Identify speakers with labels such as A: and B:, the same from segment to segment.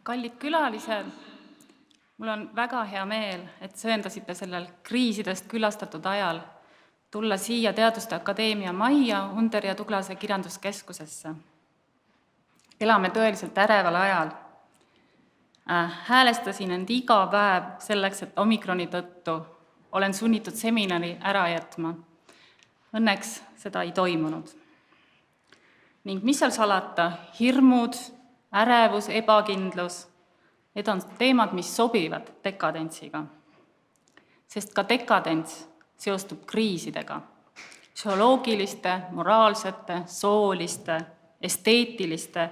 A: Kallid külalised, mul on väga hea meel, et söandasite sellel kriisidest külastatud ajal tulla siia Teaduste Akadeemia majja Under ja Tuglase kirjanduskeskusesse. Elame tõeliselt äreval ajal. Häälestasin end iga päev selleks, et omikroni tõttu olen sunnitud seminari ära jätma. Õnneks seda ei toimunud. Ning mis seal salata, hirmud, ärevus, ebakindlus, need on teemad, mis sobivad dekadentsiga. Sest ka dekadents seostub kriisidega, psühholoogiliste, moraalsete, sooliste, esteetiliste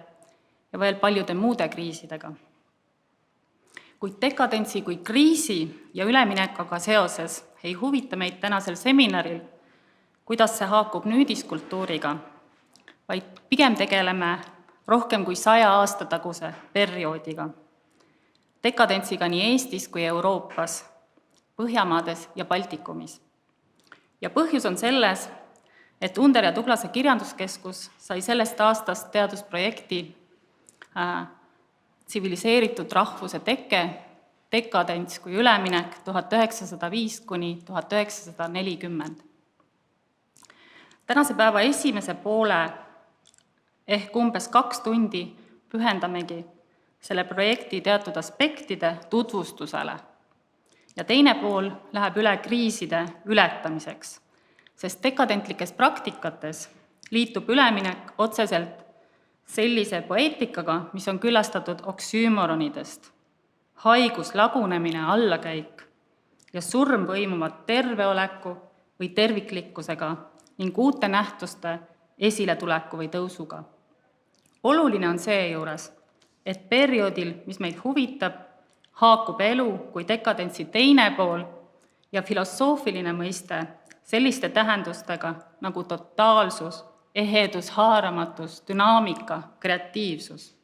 A: ja veel paljude muude kriisidega. Kuid dekadentsi kui kriisi ja üleminekuga seoses ei huvita meid tänasel seminaril, kuidas see haakub nüüdiskultuuriga, vaid pigem tegeleme rohkem kui 100 aasta taguse perioodiga. Dekadentsiga nii Eestis kui Euroopas, Põhjamaades ja Baltikumis. Ja põhjus on selles, et Under ja Tuglase kirjanduskeskus sai sellest aastast teadusprojekti tsiviliseeritud rahvuse teke, dekadents kui üleminek 1905 kuni 1940. Tänase päeva esimese poole ehk umbes 2 tundi pühendamegi selle projekti teatud aspektide tutvustusele. Ja teine pool läheb üle kriiside ületamiseks, sest dekadentlikes praktikates liitub üleminek otseselt sellise poeetikaga, mis on külastatud oksüümoronidest. Haigus, lagunemine, allakäik ja surm põimuvad terveoleku või terviklikkusega ning uute nähtuste esiletuleku või tõusuga. Oluline on seejuures, et perioodil, mis meid huvitab, haakub elu kui dekadentsi teine pool ja filosoofiline mõiste selliste tähendustega nagu totaalsus, ehedus, haaramatus, dünaamika, kreatiivsus.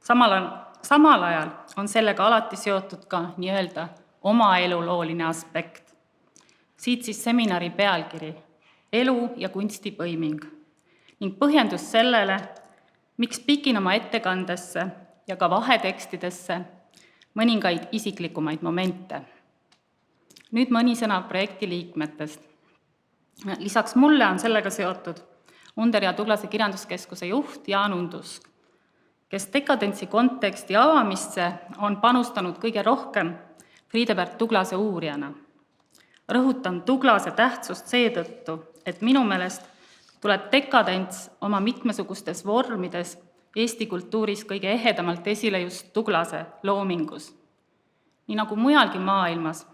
A: Samal ajal on sellega alati seotud ka nii-öelda oma elulooline aspekt. Siit siis seminari pealkiri Elu ja kunsti põiming ning põhjendus sellele, miks pikin oma ettekandesse ja ka vahetekstidesse mõningaid isiklikumaid momente. Nüüd mõni sõna projekti liikmetest. Lisaks mulle on sellega seotud Under ja Tuglase kirjanduskeskuse juht Jaan Undusk, kes dekadentsi konteksti avamisse on panustanud kõige rohkem Friedebert Tuglase uurijana. Rõhutan Tuglase tähtsust seetõttu, et minu meelest tuleb dekadents oma mitmesugustes vormides Eesti kultuuris kõige ehedamalt esile just Tuglase loomingus. Nii nagu mujalgi maailmas,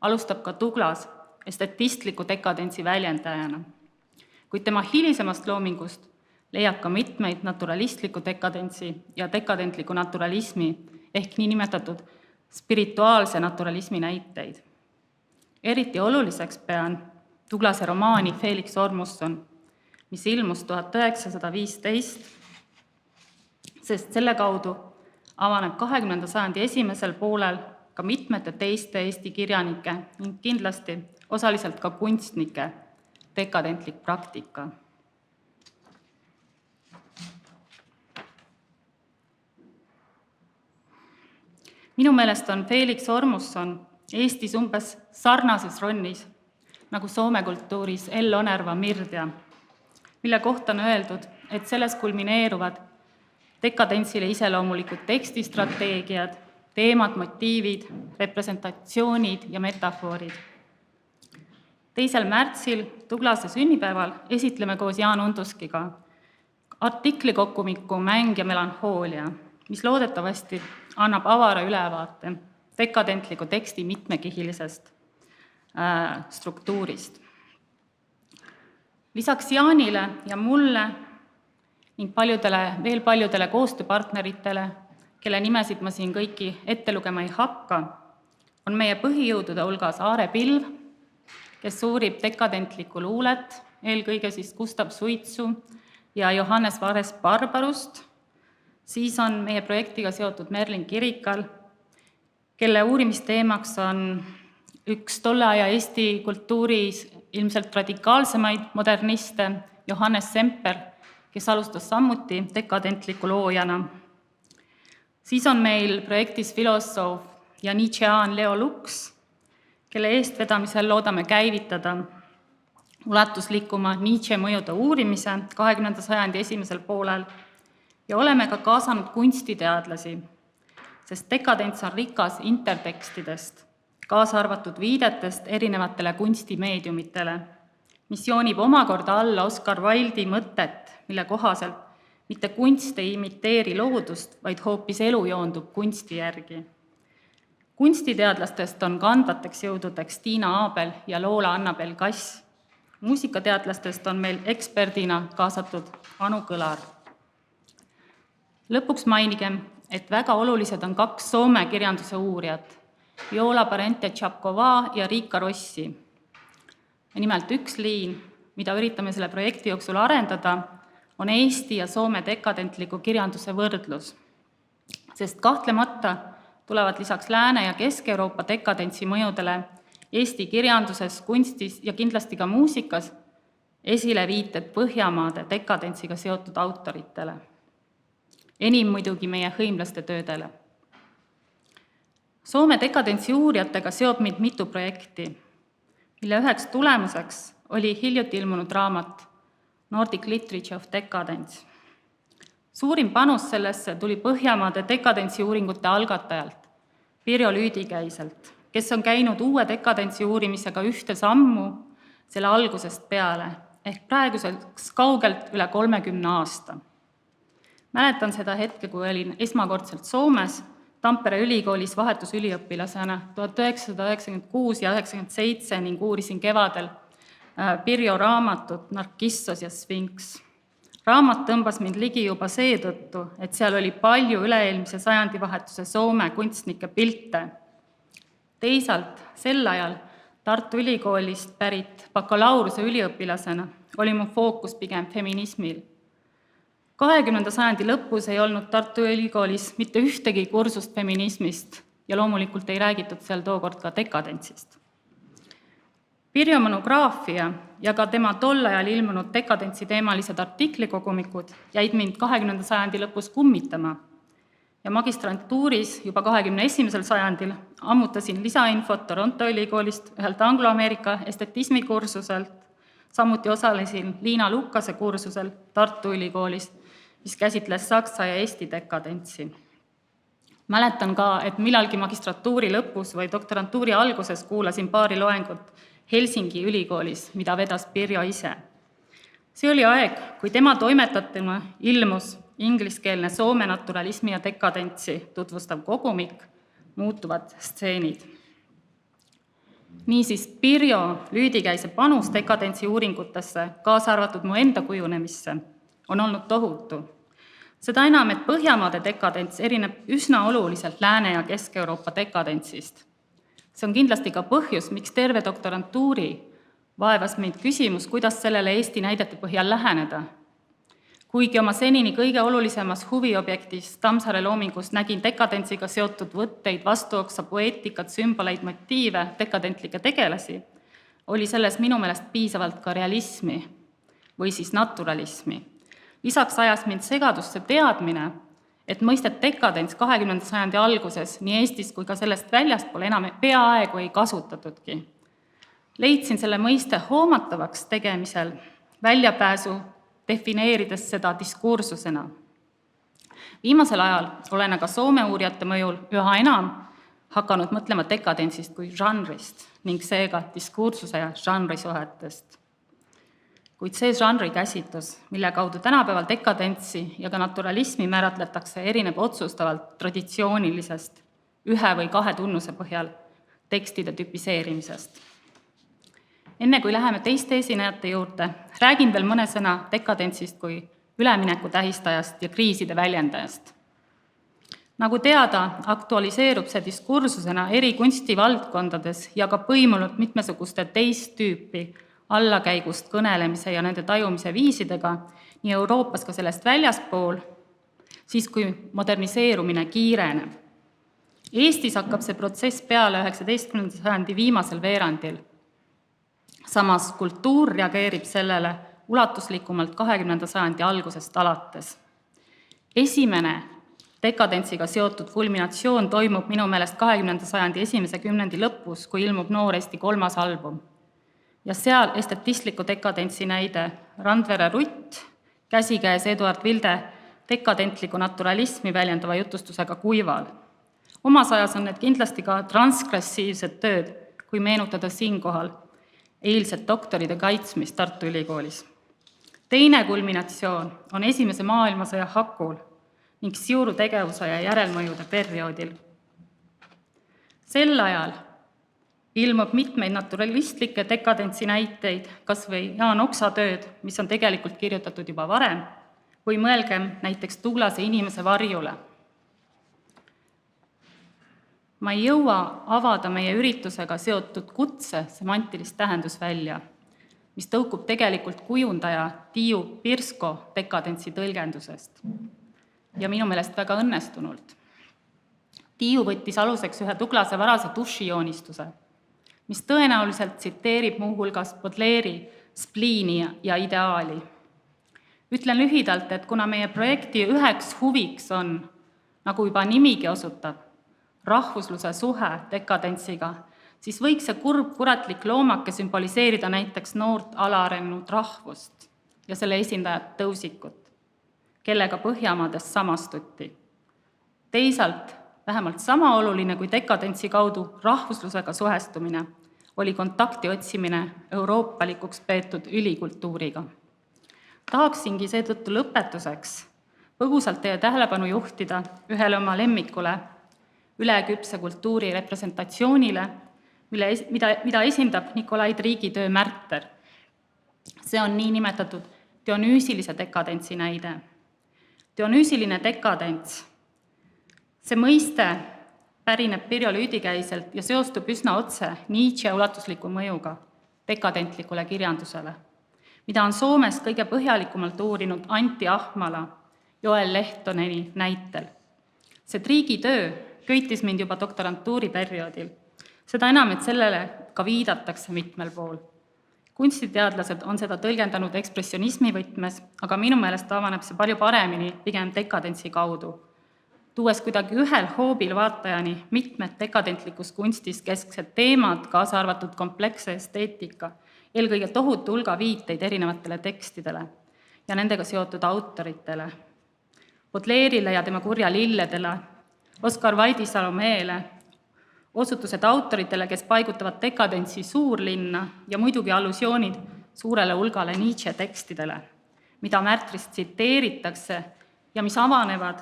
A: alustab ka Tuglas estatistliku dekadentsi väljendajana, kuid tema hilisemast loomingust leiab ka mitmeid naturalistliku dekadentsi ja dekadentliku naturalismi ehk niinimetatud spirituaalse naturalismi näiteid. Eriti oluliseks pean Tuglase romaani Felix Ormusson, mis ilmus 1915, sest selle kaudu avaneb 20. sajandi esimesel poolel ka mitmete teiste Eesti kirjanike ning kindlasti osaliselt ka kunstnike dekadentlik praktika. Minu meelest on Felix Ormusson Eestis umbes sarnases rollis nagu Soome kultuuris Ello Onerva Mirdja, mille kohta on öeldud, et selles kulmineeruvad dekadentsile iseloomulikud tekstistrateegiad, teemad, motiivid, representatsioonid ja metafoorid. 2. märtsil Tuglase sünnipäeval esitleme koos Jaan Unduskiga artiklikokumiku Mäng ja melanhoolia, mis loodetavasti annab avara ülevaate dekadentliku teksti mitmekihilisest struktuurist. Lisaks Jaanile ja mulle ning veel paljudele koostööpartneritele, kelle nimesid ma siin kõiki ette lugema ei hakka, on meie põhijõudude hulgas Aare Pilv, kes uurib dekadentlikku luulet, eelkõige siis Gustav Suitsu ja Johannes Vares Barbarust. Siis on meie projektiga seotud Merlin Kirikal, kelle uurimisteemaks on üks tolle aja Eesti kultuuris ilmselt radikaalsemaid moderniste, Johannes Semper, kes alustas samuti dekadentliku loojana. Siis on meil projektis filosoof ja Nietzschean Leo Lux, kelle eestvedamisel loodame käivitada ulatuslikuma Nietzsche mõjude uurimise 20. sajandi esimesel poolel ja oleme ka kaasanud kunstiteadlasi, sest dekadents on rikas intertekstidest, kaasa arvatud viidetest erinevatele kunstimeediumitele, mis joonib omakorda alla Oscar Wilde'i mõtet, mille kohaselt mitte kunst ei imiteeri loodust, vaid hoopis elu joondub kunsti järgi. Kunstiteadlastest on kandvateks jõududeks Tiina Aabel ja Loola Annabel Kass. Muusikateadlastest on meil eksperdina kaasatud Anu Kõlar. Lõpuks mainigem, et väga olulised on 2 Soome kirjanduse uurijat, Viola Parente-Tšapkova ja Riika Rossi. Ja nimelt üks liin, mida üritame selle projekti jooksul arendada, on Eesti ja Soome dekadentliku kirjanduse võrdlus, sest kahtlemata tulevad lisaks Lääne- ja Kesk-Euroopa dekadentsi mõjudele Eesti kirjanduses, kunstis ja kindlasti ka muusikas esile viited Põhjamaade dekadentsiga seotud autoritele. Enim muidugi meie hõimlaste töödele. Soome dekadentsi uurijatega seob mind mitu projekti, mille üheks tulemuseks oli hiljuti ilmunud raamat Nordic Literature of Decadence. Suurim panus sellesse tuli Põhjamaade dekadentsi uuringute algatajalt, Pirjo Lüüdikäiselt, kes on käinud uue dekadentsi uurimisega ühte sammu selle algusest peale, ehk praeguseks kaugelt üle 30 aasta. Mäletan seda hetke, kui olin esmakordselt Soomes, Tampere ülikoolis vahetusüliõpilasena 1996 ja 1997 ning uurisin kevadel Pirjo raamatut Narkissos ja Sfinks. Raamat tõmbas mind ligi juba seetõttu, et seal oli palju üle-eelmise sajandivahetuse Soome kunstnike pilte. Teisalt, sel ajal Tartu Ülikoolist pärit bakalaureuse üliõpilasena oli mu fookus pigem feminismil. 20. sajandi lõpus ei olnud Tartu Ülikoolis mitte ühtegi kursust feminismist ja loomulikult ei räägitud seal tookord ka dekadentsist. Pirjo monograafia ja ka tema tol ajal ilmunud dekadentsi teemalised artiklikogumikud jäid mind 20. sajandi lõpus kummitama ja magistrantuuris juba 21. sajandil ammutasin lisainfot Toronto ülikoolist, ühelt angloameerika estetismi kursuselt, samuti osalesin Liina Lukase kursusel Tartu Ülikoolis, mis käsitles Saksa ja Eesti dekadentsi. Mäletan ka, et millalgi magistratuuri lõpus või doktorantuuri alguses kuulasin paari loengut Helsingi ülikoolis, mida vedas Pirjo ise. See oli aeg, kui tema toimetatuna ilmus ingliskeelne Soome naturalismi ja dekadentsi tutvustav kogumik Muutuvad stseenid. Niisiis Pirjo Lüüdikäise panus dekadentsi uuringutesse, kaasa arvatud mu enda kujunemisse, on olnud tohutu. Seda enam, et Põhjamaade dekadents erineb üsna oluliselt Lääne- ja Kesk-Euroopa dekadentsist. See on kindlasti ka põhjus, miks terve doktorantuuri vaevas meid küsimus, kuidas sellele Eesti näidete põhjal läheneda. Kuigi oma senini kõige olulisemas huviobjektis Tammsaare loomingus nägin dekadentsiga seotud võtteid, vastuoksa poeetikat, sümboleid, motiive, dekadentlikke tegelasi, oli selles minu meelest piisavalt ka realismi või siis naturalismi. Lisaks ajas mind segadusse teadmine, et mõistet dekadents 20. sajandi alguses nii Eestis kui ka sellest väljaspool enam peaaegu ei kasutatudki. Leidsin selle mõiste hoomatavaks tegemisel väljapääsu, defineerides seda diskursusena. Viimasel ajal olen aga Soome uurijate mõjul üha enam hakanud mõtlema dekadentsist kui žanrist ning seega diskursuse ja žanri suhetest. Kuid see žanri käsitlus, mille kaudu tänapäeval dekadentsi ja ka naturalismi määratletakse, erineb otsustavalt traditsioonilisest 1 või 2 tunnuse põhjal tekstide tüpiseerimisest. Enne kui läheme teiste esinejate juurde, räägin veel mõne sõna dekadentsist kui ülemineku tähistajast ja kriiside väljendajast. Nagu teada, aktualiseerub see diskursusena eri kunstivaldkondades ja ka põimunud mitmesuguste teist tüüpi allakäigust kõnelemise ja nende tajumise viisidega nii Euroopas ka sellest väljaspool, siis kui moderniseerumine kiireneb. Eestis hakkab see protsess peale 19. sajandi viimasel veerandil. Samas kultuur reageerib sellele ulatuslikumalt 20. sajandi algusest alates. Esimene Dekadentsiga seotud kulminatsioon toimub minu meelest 20. sajandi esimese kümnendi lõpus, kui ilmub Noor Eesti 3. album. Ja seal estatistliku dekadentsi näide Randvere Rutt, käsikäes Eduard Vilde dekadentliku naturalismi väljendava jutustusega Kuival. Omas ajas on need kindlasti ka transgressiivsed tööd, kui meenutada siinkohal eilset doktoride kaitsmist Tartu Ülikoolis. Teine kulminatsioon on Esimese maailmasõja hakul ning Siuru tegevuse ja järelmõjude perioodil. Sel ajal ilmub mitmeid naturalistlikke dekadentsi näiteid, kas või Jaan Oksa tööd, mis on tegelikult kirjutatud juba varem, või mõelgem näiteks Tuulase inimese varjule. Ma ei jõua avada meie üritusega seotud kutse semantilist tähendusvälja, mis tõukub tegelikult kujundaja Tiiu Pirsko dekadentsi tõlgendusest ja minu meelest väga õnnestunult. Tiiu võttis aluseks ühe Tuglase varase dušijoonistuse, mis tõenäoliselt tsiteerib muuhulgas Baudelaire'i Spliini ja ideaali. Ütlen lühidalt, et kuna meie projekti üheks huviks on, nagu juba nimigi osutab, rahvusluse suhe dekadentsiga, siis võiks see kurb kuratlik loomake sümboliseerida näiteks noort alaarenenud rahvust ja selle esindajat Tõusikut, kellega Põhjamaades samastuti. Teisalt, vähemalt sama oluline kui dekadentsi kaudu rahvuslusega suhestumine, oli kontakti otsimine euroopalikuks peetud ülikultuuriga. Tahaksingi seetõttu lõpetuseks põgusalt teie tähelepanu juhtida ühele oma lemmikule, üleküpse kultuuri representatsioonile, mida esindab Nikolai Triigi töö Märter. See on nii nimetatud dionüüsilise dekadentsi näide. Dionüüsiline dekadents, see mõiste pärineb Pirjo Lüüdikäiselt ja seostub üsna otse Nietzsche ulatusliku mõjuga dekadentlikule kirjandusele, mida on Soomes kõige põhjalikumalt uurinud Antti Ahmala Joel Lehtoneni näitel. See Triigi töö köitis mind juba doktorantuuri perioodil. Seda enam, et sellele ka viidatakse mitmel pool. Kunstiteadlased on seda tõlgendanud ekspressionismi võtmes, aga minu meelest avaneb see palju paremini pigem dekadentsi kaudu, tuues kuidagi ühel hoobil vaatajani mitmed dekadentlikus kunstis kesksed teemad, kaasa arvatud kompleksse esteetika, eelkõige tohutu hulga viiteid erinevatele tekstidele ja nendega seotud autoritele. Baudelaire'ile ja tema Kurja lilledele, Oskar Vaidi Salomeele, osutused autoritele, kes paigutavad dekadentsi suurlinna ja muidugi allusioonid suurele hulgale Nietzsche tekstidele, mida Märtrist tsiteeritakse ja mis avanevad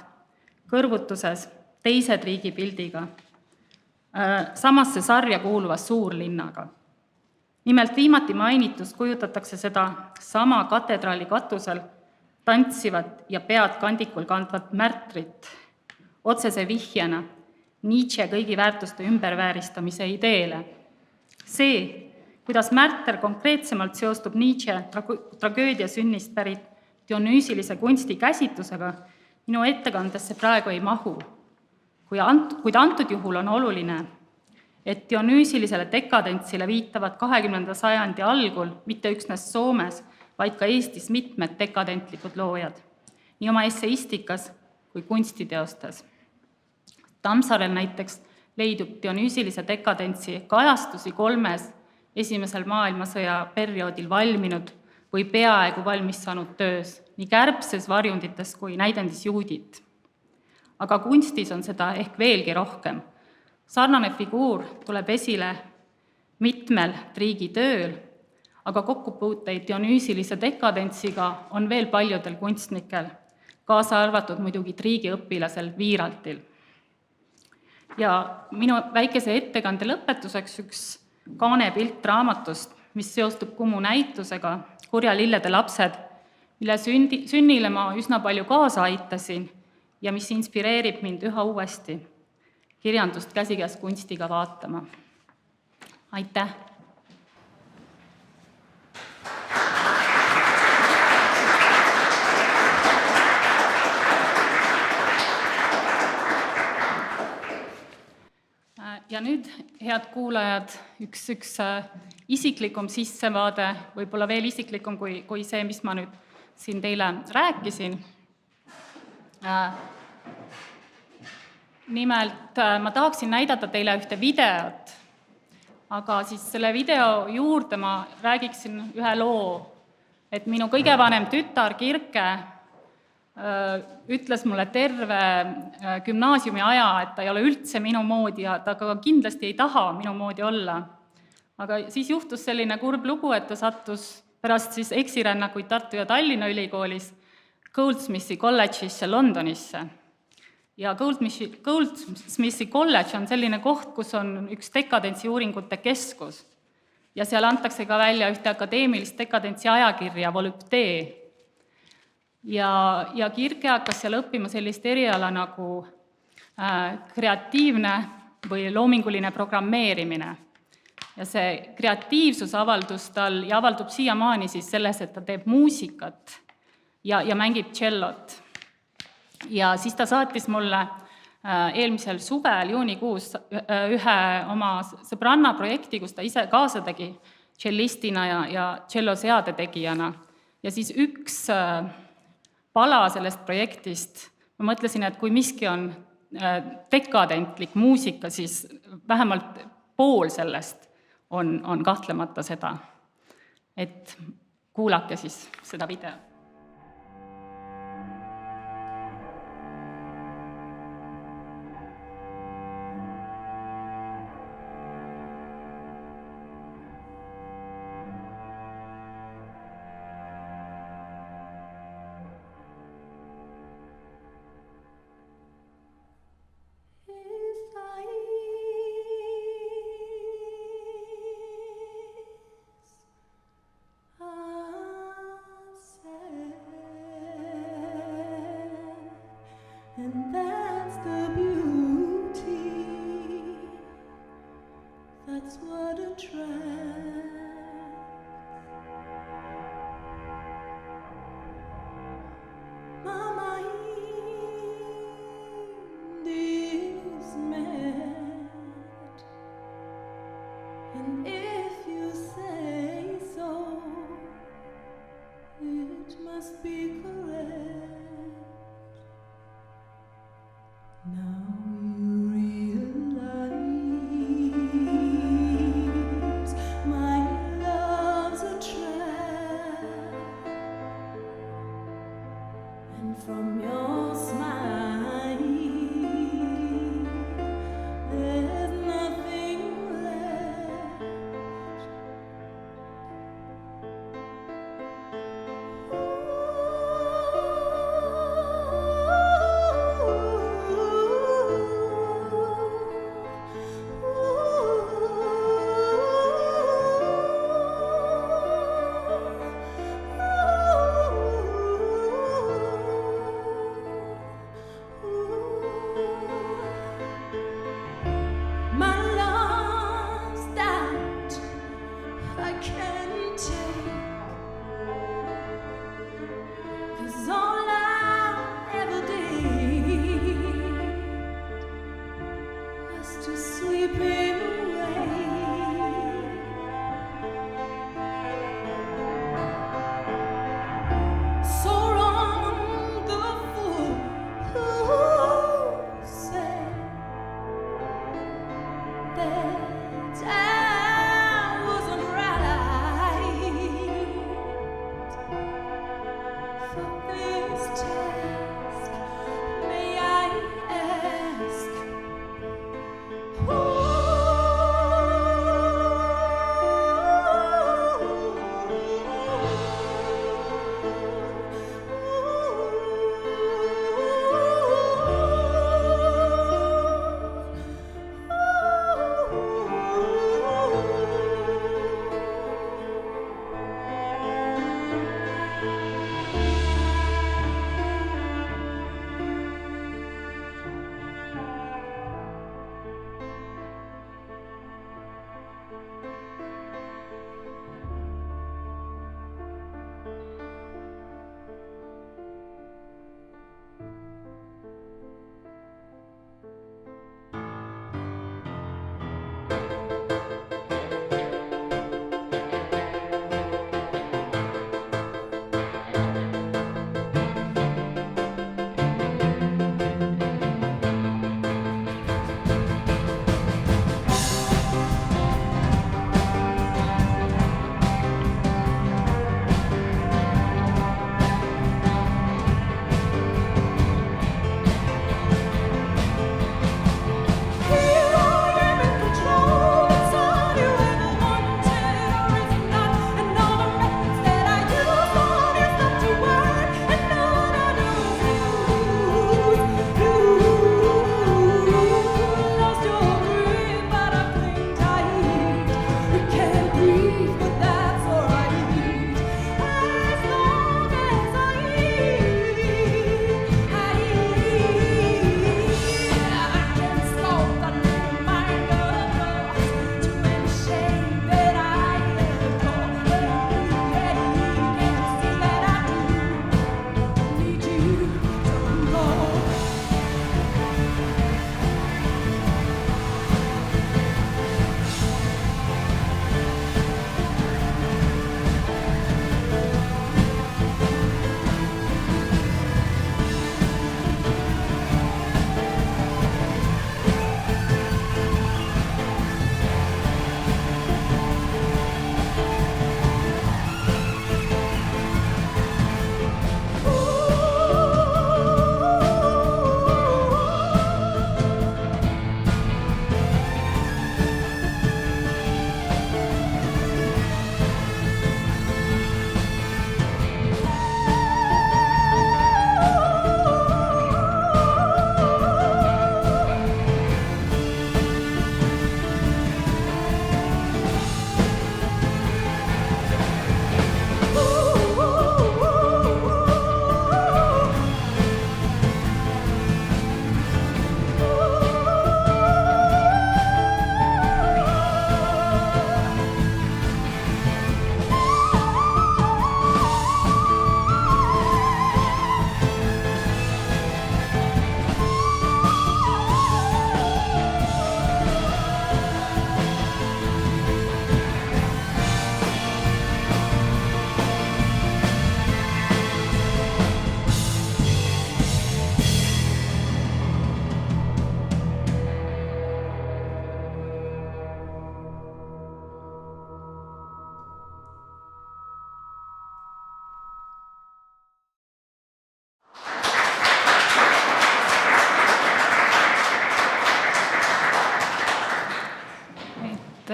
A: kõrvutuses teise Triigi pildiga, samasse sarja kuuluva suurlinnaga. Nimelt viimati mainitust kujutatakse seda sama katedraali katusel tantsivat ja pead kandikul kandvat Märtrit otsese vihjena Nietzsche kõigi väärtuste ümbervääristamise ideele. See, kuidas Märter konkreetsemalt seostub Nietzsche tragöödia sünnist pärit dionüüsilise kunsti käsitlusega, minu ettekandesse praegu ei mahu, kuid antud juhul on oluline, et dionüüsilisele dekadentsile viitavad 20. sajandi algul mitte üksnes Soomes, vaid ka Eestis mitmed dekadentlikud loojad, nii oma esseistikas kui kunstiteostes. Tammsaarel näiteks leidub dionüüsilise dekadentsi kajastusi 3 esimesel maailmasõja perioodil valminud või peaaegu valmis saanud töös, nii Kärbses varjundites kui näidendis Juudit. Aga kunstis on seda ehk veelgi rohkem. Sarnane figuur tuleb esile mitmel Triigi tööl, aga kokkupuuteid dionüüsilise dekadentsiga on veel paljudel kunstnikel, kaasa arvatud muidugi Triigi õpilasel Viiraltil. Ja minu väikese ettekande lõpetuseks üks kaanepilt raamatust, mis seostub Kumu näitusega Kurja lillede lapsed, mille sünnile ma üsna palju kaasa aitasin ja mis inspireerib mind üha uuesti kirjandust käsikäes kunstiga vaatama. Aitäh! Ja nüüd, head kuulajad, üks isiklikum sissevaade, võib-olla veel isiklikum kui see, mis ma nüüd siin teile rääkisin. Nimelt ma tahaksin näidata teile ühte videot, aga siis selle video juurde ma räägiksin ühe loo, et minu kõige vanem tütar Kirke ütles mulle terve gümnaasiumi aja, et ta ei ole üldse minu moodi ja ta ka kindlasti ei taha minu moodi olla. Aga siis juhtus selline kurb lugu, et ta sattus pärast siis eksirännakuid Tartu ja Tallinna ülikoolis Goldsmithi kolledžisse Londonisse. Ja Goldsmithi kolledž on selline koht, kus on üks dekadentsi uuringute keskus. Ja seal antakse ka välja ühte akadeemilist dekadentsi ajakirja Voluptee. Ja Kirke hakkas seal õppima sellist eriala nagu kreatiivne või loominguline programmeerimine. Ja see kreatiivsus avaldus tal ja avaldub siiamaani siis selles, et ta teeb muusikat ja mängib tšellot. Ja siis ta saatis mulle eelmisel suvel, juunikuus, ühe oma sõbranna projekti, kus ta ise kaasa tegi tšellistina ja tšelloseade tegijana. Ja siis üks pala sellest projektist, ma mõtlesin, et kui miski on dekadentlik muusika, siis vähemalt pool sellest on kahtlemata seda. Et kuulake siis seda video.
B: And that's the beauty, that's what attracts. My mind is mad, and if you say so, it must be correct. Now you realize my love's a trap, and from your smile there's nothing left. My love's that I can't take, 'cause all I ever did was to sleep him away. So wrong the fool who said that I wasn't right for this task. May I ask,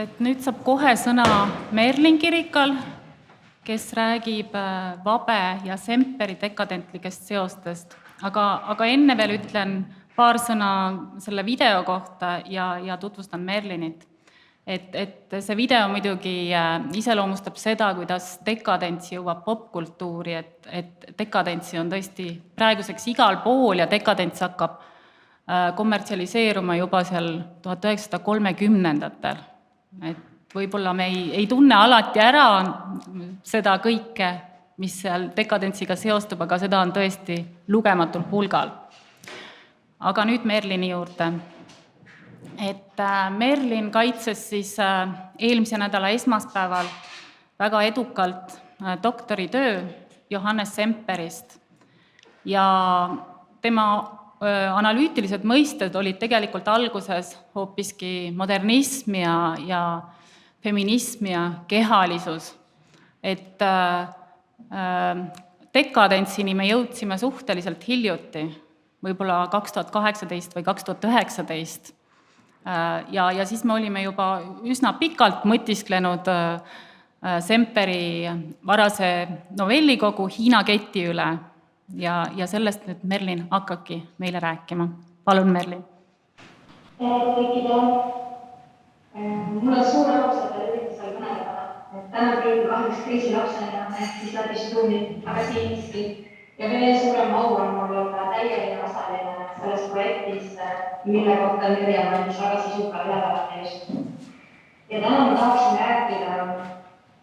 A: et nüüd saab kohe sõna Merlin Kirikal, kes räägib Vabe ja Semperi dekadentlikest seostest. Aga enne veel ütlen paar sõna selle video kohta ja tutvustan Merlinit. Et see video muidugi iseloomustab seda, kuidas dekadents jõuab popkultuuri, et dekadentsi on tõesti praeguseks igal pool ja dekadents hakkab kommertsialiseeruma juba seal 1930-ndatel. Et võib-olla me ei tunne alati ära seda kõike, mis seal dekadentsiga seostub, aga seda on tõesti lugematul hulgal. Aga nüüd Merlini juurde. Et Merlin kaitses siis eelmise nädala esmaspäeval väga edukalt doktoritöö Johannes Semperist ja tema analüütilised mõisted olid tegelikult alguses hoopiski modernism ja feminism ja kehalisus. Et dekadentsini me jõudsime suhteliselt hiljuti, võib-olla 2018 või 2019. Ja siis me olime juba üsna pikalt mõtisklenud Semperi varase novellikogu Hiina keti üle ja sellest nüüd Merlin hakkabki meile rääkima. Palun, Merlin.
C: Kõikidele. Mul on suur au seda üritusel kõneleda. Täna küll kahjuks kriisilapsena ehk siis läbi Zoomi, aga siiski. Ja veel suurem au on mul olla täieline osaline selles projektis, mille kohta Mirjam andis väga sisuka ülevaate just. Ja täna ma tahaksin rääkida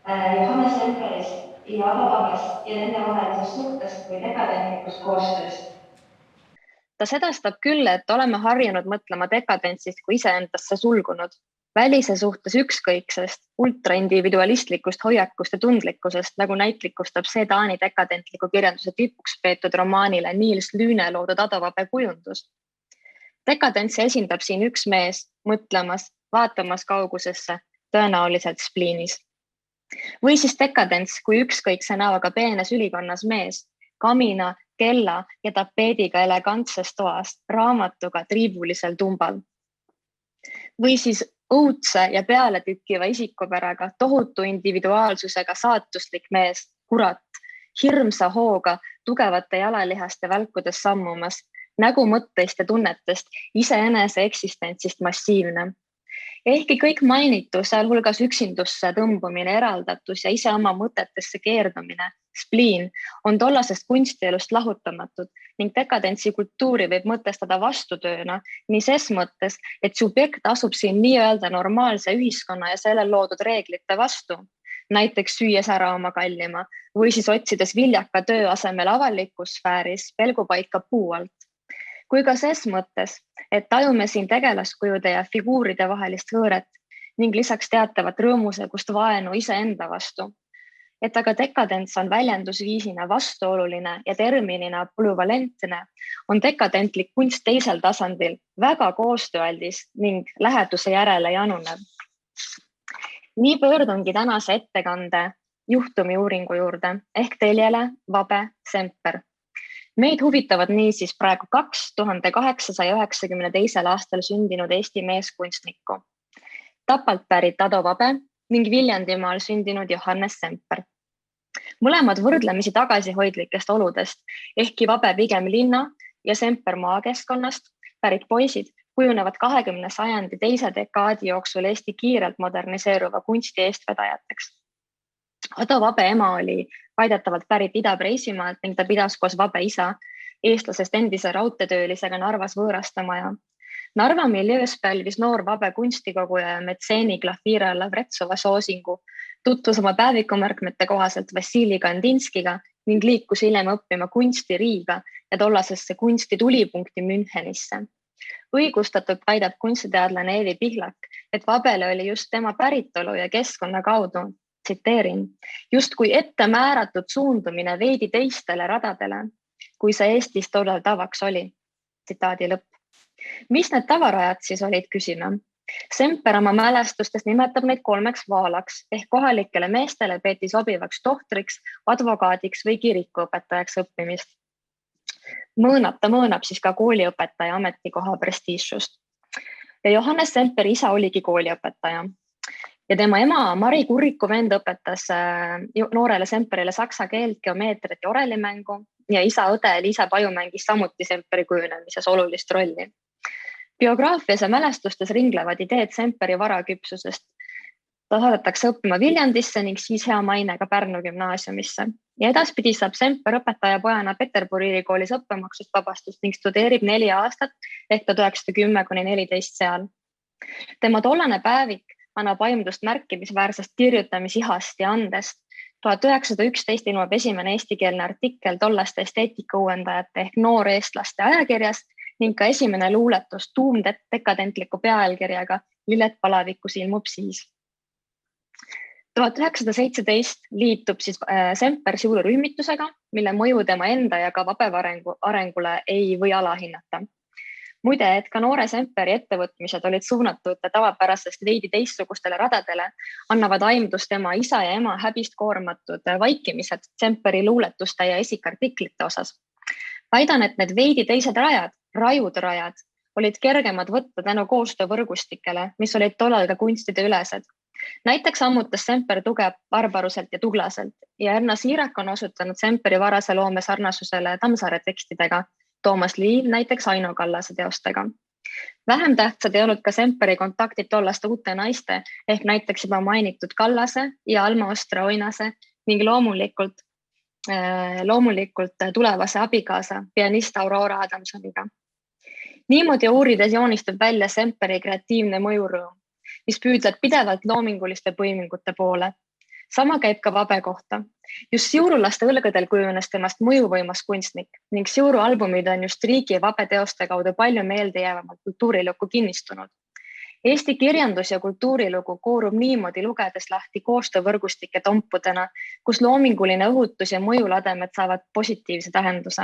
C: Johannes Semperist ja Vabest ja nende vahelisest suhtest või dekadentlikust koostööst.
D: Ta sedastab küll, et oleme harjunud mõtlema dekadentsist kui iseendasse sulgunud, välise suhtes ükskõiksest, ultraindividualistlikust hoiakust ja tundlikkusest, nagu näitlikustab see Taani dekadentliku kirjanduse tipuks peetud romaanile Niels Lüüne loodud Adovabe kujundus. Dekadentsi esindab siin üks mees, mõtlemas, vaatamas kaugusesse, tõenäoliselt spliinis. Või siis dekadents kui ükskõikse näoga peenes ülikonnas mees, kamina, kella ja tapeediga elegantses toas, raamatuga triibulisel tumbal. Või siis õudse ja peale tükkiva isikupäraga, tohutu individuaalsusega saatuslik mees, kurat, hirmsa hooga, tugevate jalalihaste välkudes sammumas, nägu mõtteist ja tunnetest, iseenese eksistentsist massiivne. Ehkki kõik mainitu, sealhulgas üksindusse tõmbumine, eraldatus ja ise oma mõtetesse keerdumine, spliin, on tollasest kunstielust lahutamatud ning dekadentsi kultuuri võib mõtestada vastutööna nii ses mõttes, et subjekt asub siin nii-öelda normaalse ühiskonna ja sellel loodud reeglite vastu, näiteks süües ära oma kallima või siis otsides viljaka töö asemel avalikus sfääris pelgupaika puu alt. Kui ka ses mõttes, et tajume siin tegelaskujude ja figuuride vahelist hõõret ning lisaks teatavat rõõmusegust vaenu iseenda vastu. Et aga dekadents on väljendusviisina vastuoluline ja terminina polüvalentne, on dekadentlik kunst teisel tasandil väga koostööaldis ning läheduse järele janunev. Nii pöördungi tänase ettekande juhtumiuuringu juurde ehk teljele Vabe Semper. Meid huvitavad niisiis praegu 1892. aastal sündinud Eesti meeskunstnikku. Tapalt pärit Ado Vabe ning Viljandimaal sündinud Johannes Semper. Mõlemad võrdlemisi tagasihoidlikest oludest, ehkki Vabe pigem linna ja Semper maakeskkonnast pärit poisid kujunevad 20. sajandi teise dekaadi jooksul Eesti kiirelt moderniseeruva kunsti eestvedajateks. Ado Vabe ema oli väidetavalt pärit Ida-Preisimaalt ning ta pidas koos Vabe isa eestlasest endise raudteetöölisega Narvas võõrastamaja. Narva miljöös pälvis noor Vabe kunstikoguja ja metseeni Glafira Lavretsova soosingu, tutvus oma päevikumärkmete kohaselt Vassili Kandinskiga ning liikus hiljem õppima kunsti Riiga ja tollasesse kunsti tulipunkti Münchenisse. Õigustatult väidab kunstiteadlane Eevi Pihlak, et Vabele oli just tema päritolu ja keskkonna kaudu, tsiteerin, just kui ette määratud suundumine veidi teistele radadele, kui see Eestis tollal tavaks oli. Tsitaadi lõpp. Mis need tavarajad siis olid, küsime? Semper oma mälestustes nimetab neid 3 vaalaks ehk kohalikele meestele peeti sobivaks tohtriks, advokaadiks või kirikuõpetajaks õppimist. Ta mõõnab siis ka kooliõpetaja ametikoha prestiižsust. Ja Johannes Semperi isa oligi kooliõpetaja. ja tema ema Mari Kuriku vend õpetas noorele Semperile saksa keelt, geomeetriat ja orelimängu ja isa õde Liisa Paju mängis samuti Semperi kujunemises olulist rolli. Biograafias ja mälestustes ringlevad ideed Semperi varaküpsusest. Ta saadetakse õppima Viljandisse ning siis hea mainega Pärnu gümnaasiumisse. Ja edaspidi saab Semper õpetaja pojana Peterburi ülikoolis õppemaksust vabastust ning studeerib 4 aastat ehk 1910–14 seal. Tema tollane päevik annab aimdust märkimisväärsest kirjutamisihast ja andest. 1911 ilmub esimene eestikeelne artikkel tollaste esteetikauuendajate ehk nooreestlaste ajakirjas ning ka esimene luuletus tuumdekadentliku pealkirjaga Lilled palavikus ilmub siis. 1917 liitub siis Semper Siulu rühmitusega, mille mõju tema enda ja ka vabeva arengule ei või alahinnata. Muide, et ka noore Semperi ettevõtmised olid suunatud tavapärasest veidi teistsugustele radadele, annavad aimdust tema isa ja ema häbist koormatud vaikimised Semperi luuletuste ja esikartiklite osas. Väidan, et need veidi teised rajad, olid kergemad võtta tänu koostöövõrgustikele, mis olid tollal ka kunstide ülesed. Näiteks ammutas Semper tuge barbaruselt ja tuglaselt ja Erna Siirak on osutanud Semperi varase loome sarnasusele Tammsaare tekstidega, Toomas Liiv näiteks Aino Kallase teostega. Vähem tähtsad ei olnud ka Semperi kontaktid tollaste uute naiste ehk näiteks juba mainitud Kallase ja Alma Ostra Oinase ning loomulikult tulevase abikaasa pianist Aurora Adamsoniga. Niimoodi uurides joonistub välja Semperi kreatiivne mõjurõõm, mis püüdleb pidevalt loominguliste põimingute poole. Sama käib ka vabe kohta. Just siurulaste õlgadel kujunes temast mõjuvõimas kunstnik ning siuru albumid on just riigi ja vabe teoste kaudu palju meeldejäävamalt kultuurilukku kinnistunud. Eesti kirjandus ja kultuurilugu koorub niimoodi lugedes lahti koostöövõrgustike tompudena, kus loominguline õhutus ja mõjulademed saavad positiivse tähenduse.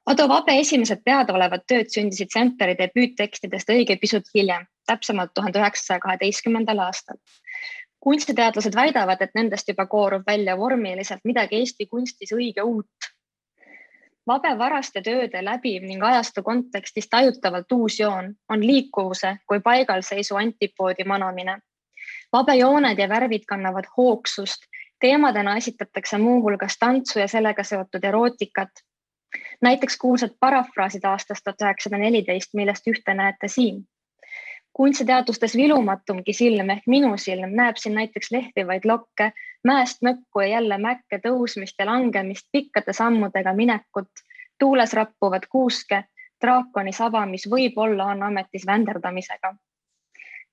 D: Ado Vabe esimesed teadaolevad tööd sündisid Semperi debüüttekstidest õige pisut hiljem, täpsemalt 1912. aastal. Kunstiteadlased väidavad, et nendest juba koorub välja vormiliselt midagi Eesti kunstis õige uut. Vabe varaste tööde läbiv ning ajastu kontekstis tajutavalt uus joon on liikuvuse kui paigalseisu antipoodi manamine. Vabe jooned ja värvid kannavad hoogsust, teemadena esitatakse muuhulgas tantsu ja sellega seotud erootikat. Näiteks kuulsad parafraasid aastast 1914, millest ühte näete siin. Kunstiteadustes vilumatumgi silm ehk minu silm näeb siin näiteks lehvivaid lokke, mäest mökku ja jälle mäkke tõusmist ja langemist, pikkade sammudega minekut, tuules rappuvat kuuske, draakoni saba, mis võib-olla on ametis vänderdamisega.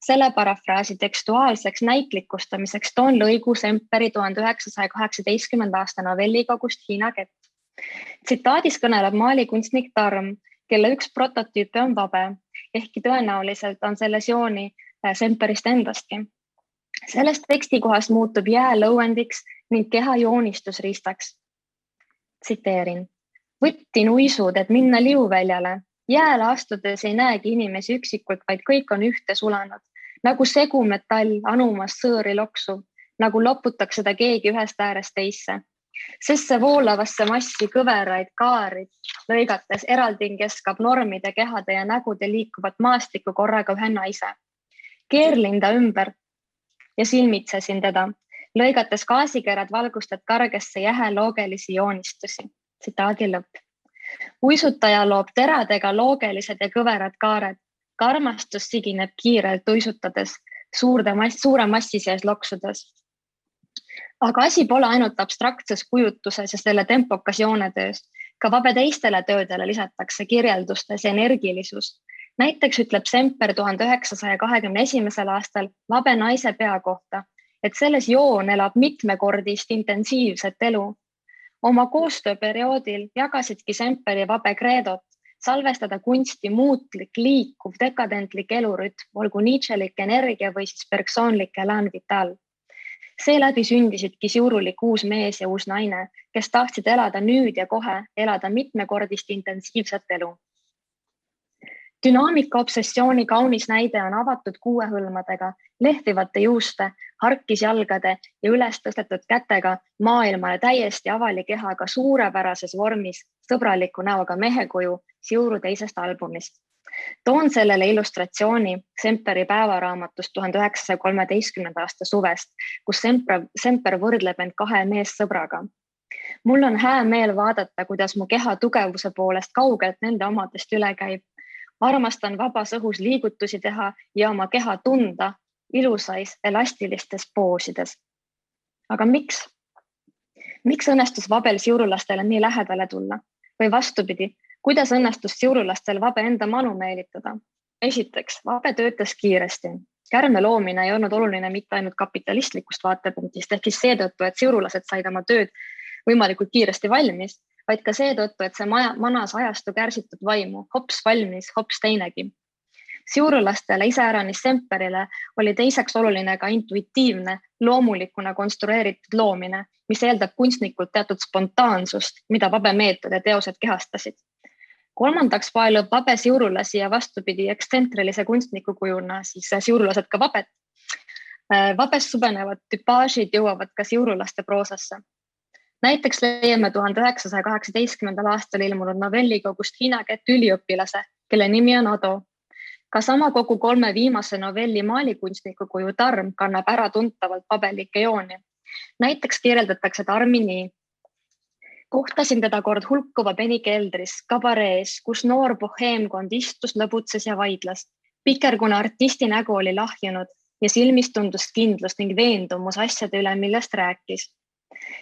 D: Selle parafraasi tekstuaalseks näitlikustamiseks toon lõigu Semperi 1918. aasta novellikogust Hiina kett. Tsitaadis kõneleb maalikunstnik Tarm, kelle üks prototüüpe on vabe, ehkki tõenäoliselt on selles jooni Semperist endastki. Sellest tekstikohast muutub jää lõuendiks ning keha joonistusriistaks. Tsiteerin. Võttin uisud, et minna liuväljale. Jääle astudes ei näegi inimesi üksikult, vaid kõik on ühte sulanud. Nagu segumetall anumas sõõri loksu, nagu loputaks seda keegi ühest äärest teisse. Sest see voolavasse massi kõveraid kaarid lõigates eraldin keskab normide, kehade ja nägude liikuvat maastikku korraga ühe naise. Keerlin ta ümber ja silmitsesin teda, lõigates gaasikerad valgustad kargesse jähe loogelisi joonistusi. Tsitaadi lõpp. Uisutaja loob teradega loogelised ja kõverad kaared. Ka armastus sigineb kiirelt uisutades, suure massi sees loksudes. Aga asi pole ainult abstraktses kujutuses ja selle tempokas joonetöös. Ka vabe teistele töödele lisatakse kirjeldustes energilisus. Näiteks ütleb Semper 1921. aastal vabe naise pea kohta, et selles joon elab mitmekordist intensiivset elu. Oma koostööperioodil jagasidki Semper ja vabe kreedot salvestada kunsti muutlik, liikuv, dekadentlik elurütm, olgu Nietzschelik energia või siis persoonlik elan vital. Seeläbi sündisidki siurulik uus mees ja uus naine, kes tahtsid elada nüüd ja kohe, elada mitmekordist intensiivset elu. Dünaamika obsessiooni kaunis näide on avatud kuuehõlmadega, lehvivate juuste, harkisjalgade ja üles tõstetud kätega maailmale täiesti avali kehaga suurepärases vormis sõbraliku näoga mehekuju siuru teisest albumist. Toon sellele illustratsiooni Semperi päevaraamatust 1913. aasta suvest, kus Semper võrdleb end 2 meessõbraga. Mul on hää meel vaadata, kuidas mu keha tugevuse poolest kaugelt nende omadest üle käib. Armastan vabas õhus liigutusi teha ja oma keha tunda ilusais elastilistes poosides. Aga miks? Miks õnnestus vabel siurulastele nii lähedale tulla? Või vastupidi, kuidas õnnestus siurulastel vabe enda manu meelitada? Esiteks, vabe töötas kiiresti. Kärme loomine ei olnud oluline mitte ainult kapitalistlikust vaatepunktist, ehk siis seetõttu, et siurulased said oma tööd võimalikult kiiresti valmis, vaid ka seetõttu, et see manas ajastu kärsitud vaimu, hops valmis, hops teinegi. Siurulastele iseäranis Semperile oli teiseks oluline ka intuitiivne, loomulikuna konstrueeritud loomine, mis eeldab kunstnikult teatud spontaansust, mida vabe meetod ja teosed kehastasid. Kolmandaks vaelub vabe siurulasi ja vastupidi ekstsentrilise kunstniku kujuna, siis siurulased ka vabet. Vabest subenevad tüpaažid jõuavad ka siurulaste proosasse. Näiteks leiame 1918. aastal ilmunud novellikogust Hiina Kett üliõpilase, kelle nimi on Ado. Ka sama kogu 3 viimase novelli maalikunstniku kuju Tarm kannab ära tuntavalt vabelikke jooni. Näiteks kirjeldatakse Tarmi nii. Kohtasin teda kord hulkuva peni keldris, kabarees, kus noor boheemkond istus, lõbutses ja vaidlas. Pikerguna artisti nägu oli lahjunud ja silmis tundus kindlust ning veendumus asjade üle, millest rääkis.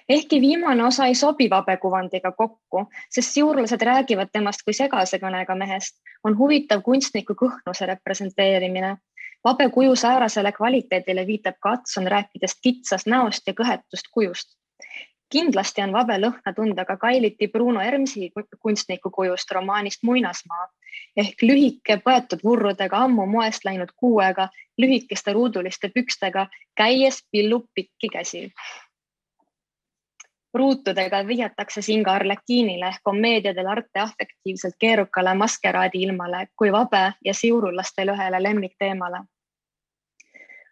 D: Ehkki viimane osa ei sobi vabe kuvandiga kokku, sest siurulased räägivad temast kui segase kõnega mehest, on huvitav kunstniku kõhnuse representeerimine. Vabe kuju säärasele kvaliteedile viitab ka Atson rääkides kitsast näost ja kõhetust kujust. Kindlasti on vabe lõhna tunda ka Kailiti Bruno Ermsi kunstniku kujust romaanist Muinasmaa, ehk lühike põetud vurrudega ammu moest läinud kuuega, lühikeste ruuduliste pükstega, käies pillub pikki käsi. Ruutudega vihjatakse siin ka arlekiinile ehk kommeediadel arte affektiivselt keerukale maskeraadi ilmale kui vabe ja siurulastel ühele lemmikteemale.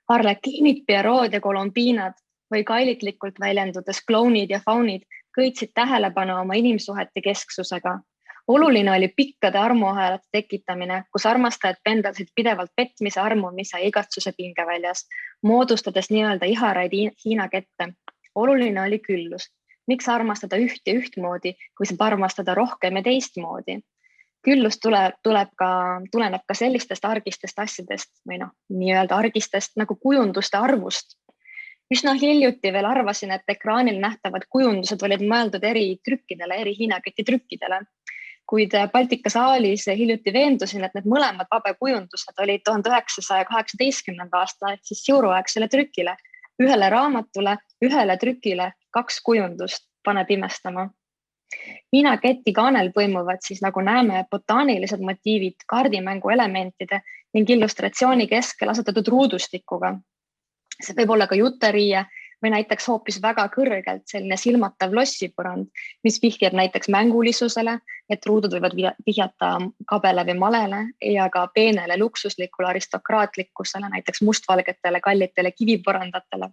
D: Arlekiinid, Pierrot ja Colombiinad või kailitlikult väljendudes klounid ja faunid kõitsid tähelepanu oma inimsuhete kesksusega. Oluline oli pikkade armuahelate tekitamine, kus armastajad pendalsid pidevalt petmise, armumise ja igatsuse pingeväljas, moodustades nii-öelda iharaid Hiina kette. Oluline oli küllus. Miks armastada üht ja ühtmoodi, kui saab armastada rohkem ja teistmoodi? Küllus tuleneb ka sellistest argistest asjadest või nii-öelda argistest nagu kujunduste arvust. Üsna hiljuti veel arvasin, et ekraanil nähtavad kujundused olid mõeldud eri trükkidele, eri Hiina keti trükkidele. Kuid Baltika saalis hiljuti veendusin, et need mõlemad vabe kujundused olid 1918. aasta ehk siis siuruaegsele trükile. Ühele raamatule, ühele trükile 2 kujundust, paneb imestama. Hiina keti kaanel põimuvad siis, nagu näeme, botaanilised motiivid kaardimängu elementide ning illustratsiooni keskel asetatud ruudustikuga. See võib olla ka juteriie või näiteks hoopis väga kõrgelt selline silmatav lossipõrand, mis vihjab näiteks mängulisusele, et ruudud võivad vihjata kabele või malele ja ka peenele luksuslikule aristokraatlikkusele, näiteks mustvalgetele kallitele kivipõrandatele.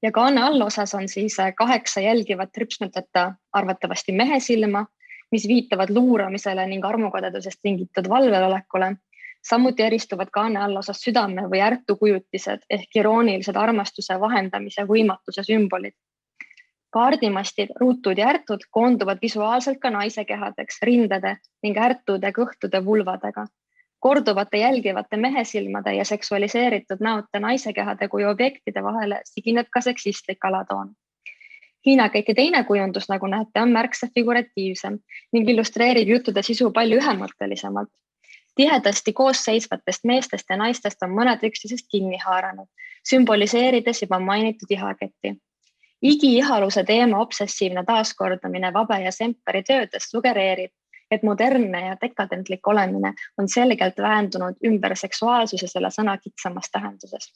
D: Ja kaane allosas on siis 8 jälgivat rüpsnuteta arvatavasti mehe silma, mis viitavad luuramisele ning armukadedusest tingitud valvelolekule. Samuti eristuvad kaane allosas südame või ärtu kujutised ehk iroonilised armastuse vahendamise võimatuse sümbolid. Kaardimastid, ruutud ja ärtud koonduvad visuaalselt ka naise kehadeks, rindade ning ärtude kõhtude vulvadega. Korduvate jälgivate mehesilmade ja seksualiseeritud näote naise kehade kui objektide vahele sigineb ka seksistlik alatoon. Hiina keti teine kujundus, nagu näete, on märksa figuratiivsem ning illustreerib juttude sisu palju ühemõttelisemalt. Tihedasti koosseisvatest meestest ja naistest on mõned üksteisest kinni haaranud, sümboliseerides juba mainitud ihaketti. Igi-ihaluse teema obsessiivne taaskordamine vabe ja Semperi töödes sugereerib, et modernne ja dekadentlik olemine on selgelt väändunud ümber seksuaalsuse selle sõna kitsamas tähenduses.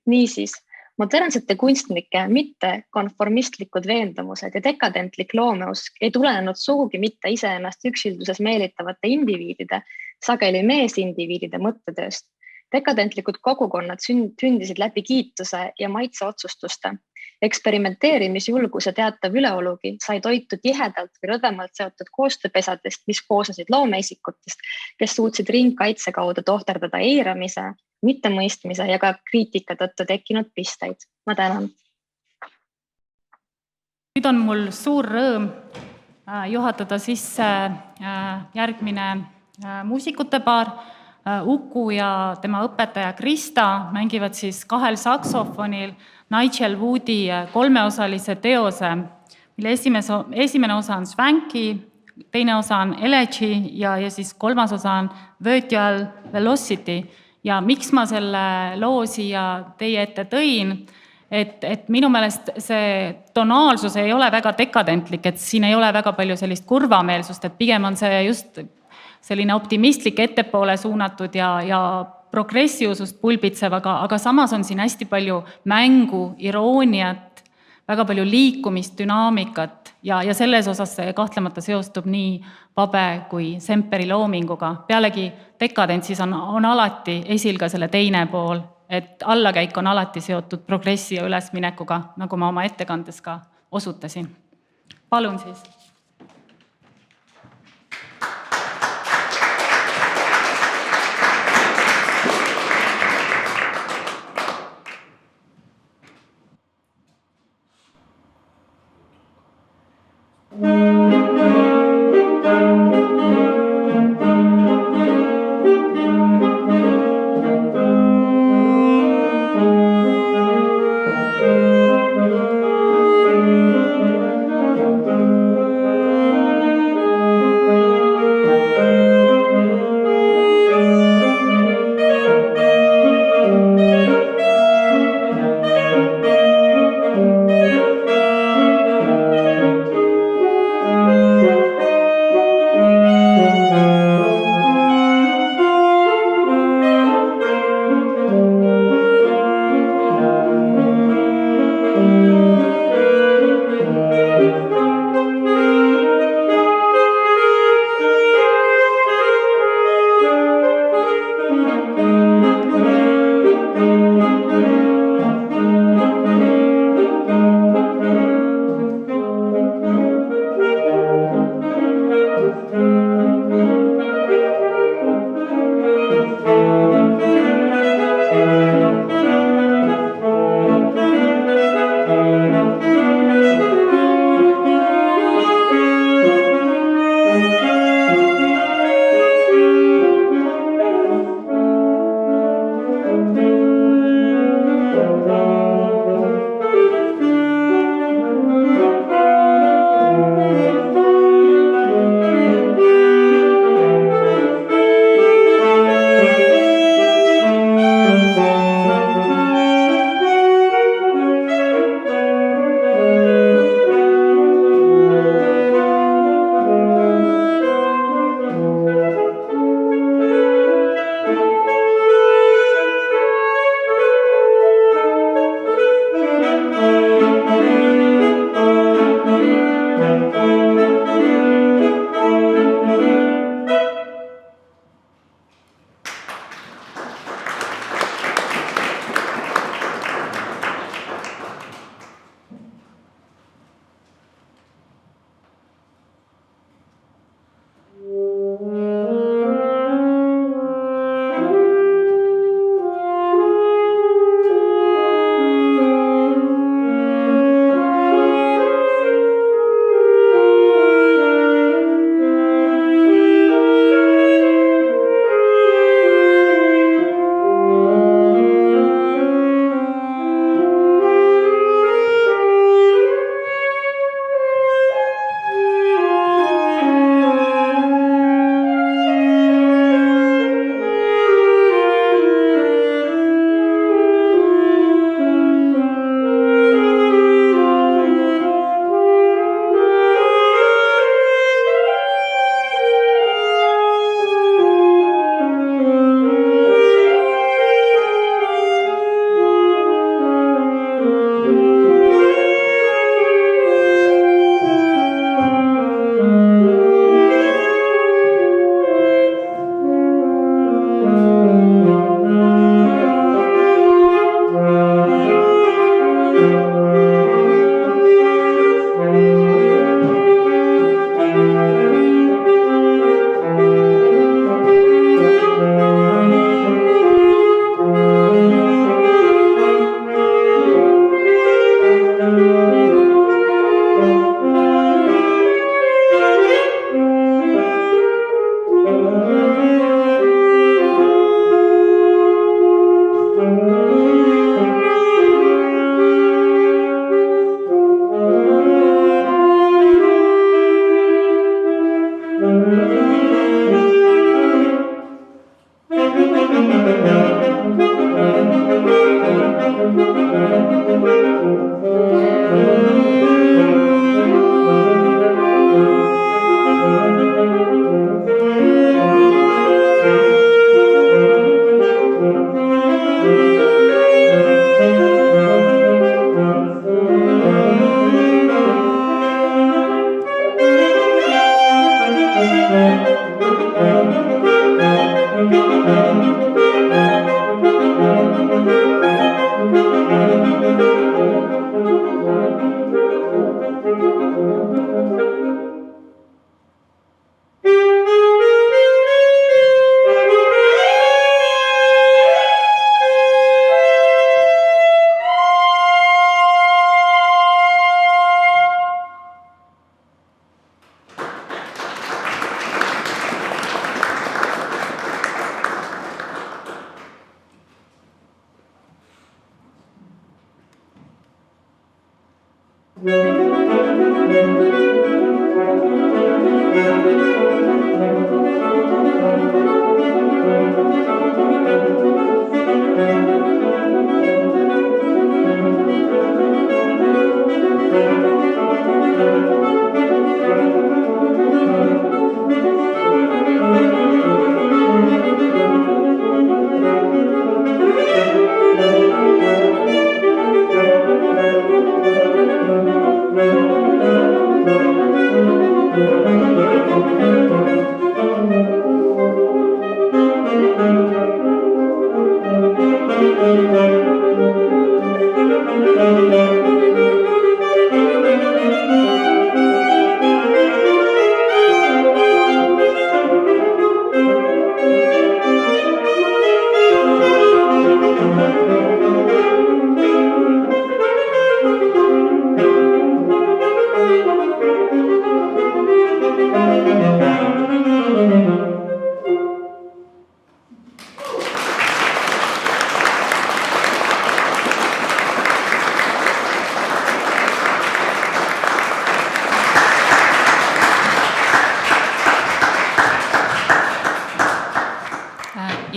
D: Niisiis, modernsete kunstnike mitte konformistlikud veendumused ja dekadentlik loomeusk ei tulenenud sugugi mitte iseennast üksilduses meelitavate indiviidide, sageli meesindiviidide mõttetööst. Dekadentlikud kogukonnad sündisid läbi kiituse ja maitseotsustuste eksperimenteerimisjulguse teatav üleolugi sai toitu tihedalt või rõdemalt seotud koostööpesadest, mis koosnesid loomeisikutest, kes suutsid ringkaitse kaudu tohterdada eiramise, mittemõistmise ja ka kriitika tõttu tekkinud pisteid. Ma tänan.
A: Nüüd on mul suur rõõm juhatada sisse järgmine muusikute paar. Uku ja tema õpetaja Krista mängivad siis 2 saksofonil Nigel Woodi 3-osalise teose, mille esimene osa on Swanky, teine osa on Elegy ja siis 3. osa on Virtual Velocity. Ja miks ma selle loo siia teie ette tõin, et minu meelest see tonaalsus ei ole väga dekadentlik, et siin ei ole väga palju sellist kurvameelsust, et pigem on see just selline optimistlik ettepoole suunatud ja progressiivsust pulbitsev, aga samas on siin hästi palju mängu, irooniat, väga palju liikumist, dünaamikat ja selles osas see kahtlemata seostub nii Pabe kui Semperi loominguga. Pealegi dekadentsis on alati esil ka selle teine pool, et allakäik on alati seotud progressi ja ülesminekuga, nagu ma oma ettekandes ka osutasin. Palun siis.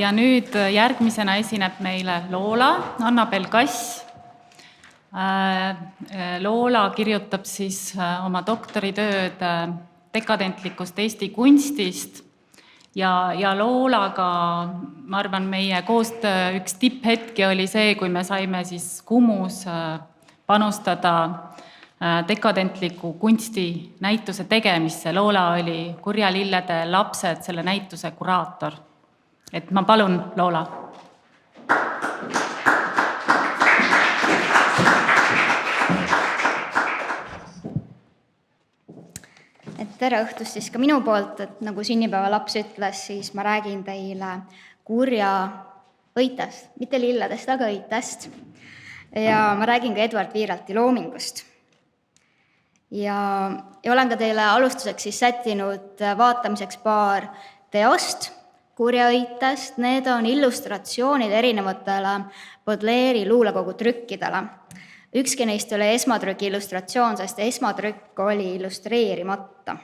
A: Ja nüüd järgmisena esineb meile Loola, Annabel Kass. Loola kirjutab siis oma doktoritööd dekadentlikust Eesti kunstist ja Loolaga, ma arvan, meie koostöö üks tipphetki oli see, kui me saime siis Kumus panustada dekadentliku kunsti näituse tegemisse. Loola oli Kurjalillede lapsed, selle näituse kuraator. Et ma palun, Loola.
E: Tere õhtust siis ka minu poolt, et nagu sünnipäeva laps ütles, siis ma räägin teile kurja õitest, mitte lilledest, aga õitest. Ja ma räägin ka Edward Viiralti loomingust. Ja olen ka teile alustuseks siis sättinud vaatamiseks paar teost kurja õitest. Need on illustratsioonid erinevatele Baudelaire'i luulekogu trükkidele. Ükski neist oli esmatrüki illustratsioon, sest esmatrükk oli illustreerimata.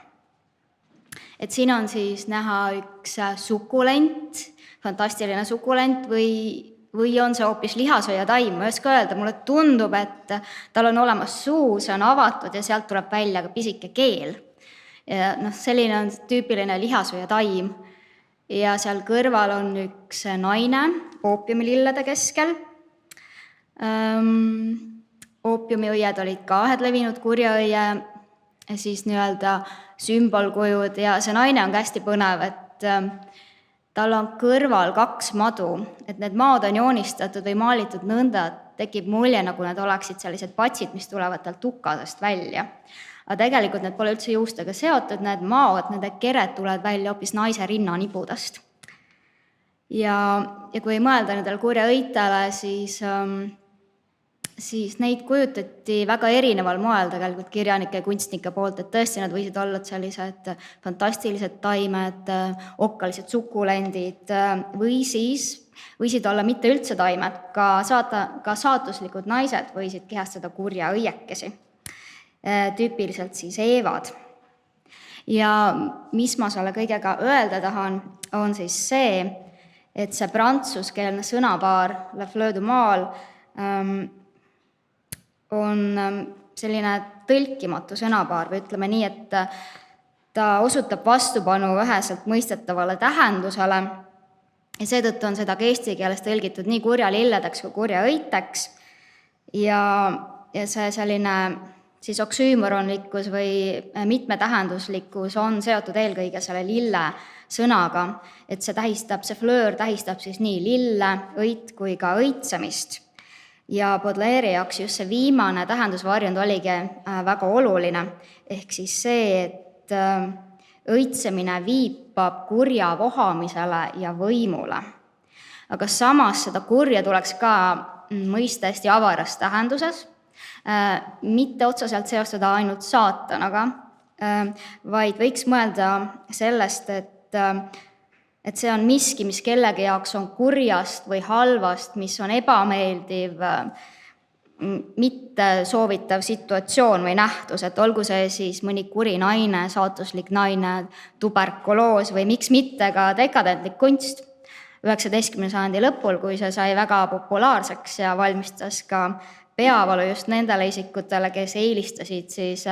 E: Et siin on siis näha üks sukulent, fantastiline sukulent või on see hoopis lihasööjataim. Ma ei oska öelda, mulle tundub, et tal on olemas suu, see on avatud ja sealt tuleb välja ka pisike keel. Ja selline on tüüpiline lihasööjataim. Ja seal kõrval on üks naine oopiumilillede keskel. Oopiumiõied olid ka ühed levinud kurjaõie siis nii-öelda sümbolkujud ja see naine on hästi põnev, et tal on kõrval 2 madu, et need maad on joonistatud või maalitud nõnda, et tekib mulje, nagu need oleksid sellised patsid, mis tulevad tal tukasest välja. Aga tegelikult need pole üldse juustega seotud, need maod, nende kered tulevad välja hoopis naise rinnanipudest. Ja kui mõelda nendele kurja õitele, siis neid kujutati väga erineval moel tegelikult kirjanike ja kunstnike poolt, et tõesti nad võisid olla sellised fantastilised taimed, okkalised sukulendid või siis võisid olla mitte üldse taimed, ka saatuslikud naised võisid kehastada kurja õiekesi, tüüpiliselt siis eevad. Ja mis ma selle kõigega öelda tahan, on siis see, et see prantsuskeelne sõnapaar Le Fleur du Mal on selline tõlkimatu sõnapaar või ütleme nii, et ta osutab vastupanu üheselt mõistetavale tähendusele ja seetõttu on seda ka eesti keeles tõlgitud nii kurjalilledeks kui kurjaõiteks ja see selline siis oksüümoronlikkus või mitmetähenduslikkus on seotud eelkõige selle lille sõnaga, et see fleur tähistab siis nii lille, õit kui ka õitsemist. Ja Baudelaire'i jaoks just see viimane tähendusvarjund oligi väga oluline, ehk siis see, et õitsemine viipab kurja vohamisele ja võimule. Aga samas seda kurja tuleks ka mõista hästi avaras tähenduses, mitte otseselt seostada ainult saatanaga, vaid võiks mõelda sellest, et see on miski, mis kellegi jaoks on kurjast või halvast, mis on ebameeldiv, mitte soovitav situatsioon või nähtus, et olgu see siis mõni kuri naine, saatuslik naine, tuberkuloos või miks mitte ka dekadentlik kunst 19. sajandi lõpul, kui see sai väga populaarseks ja valmistas ka peavalu just nendele isikutele, kes eelistasid siis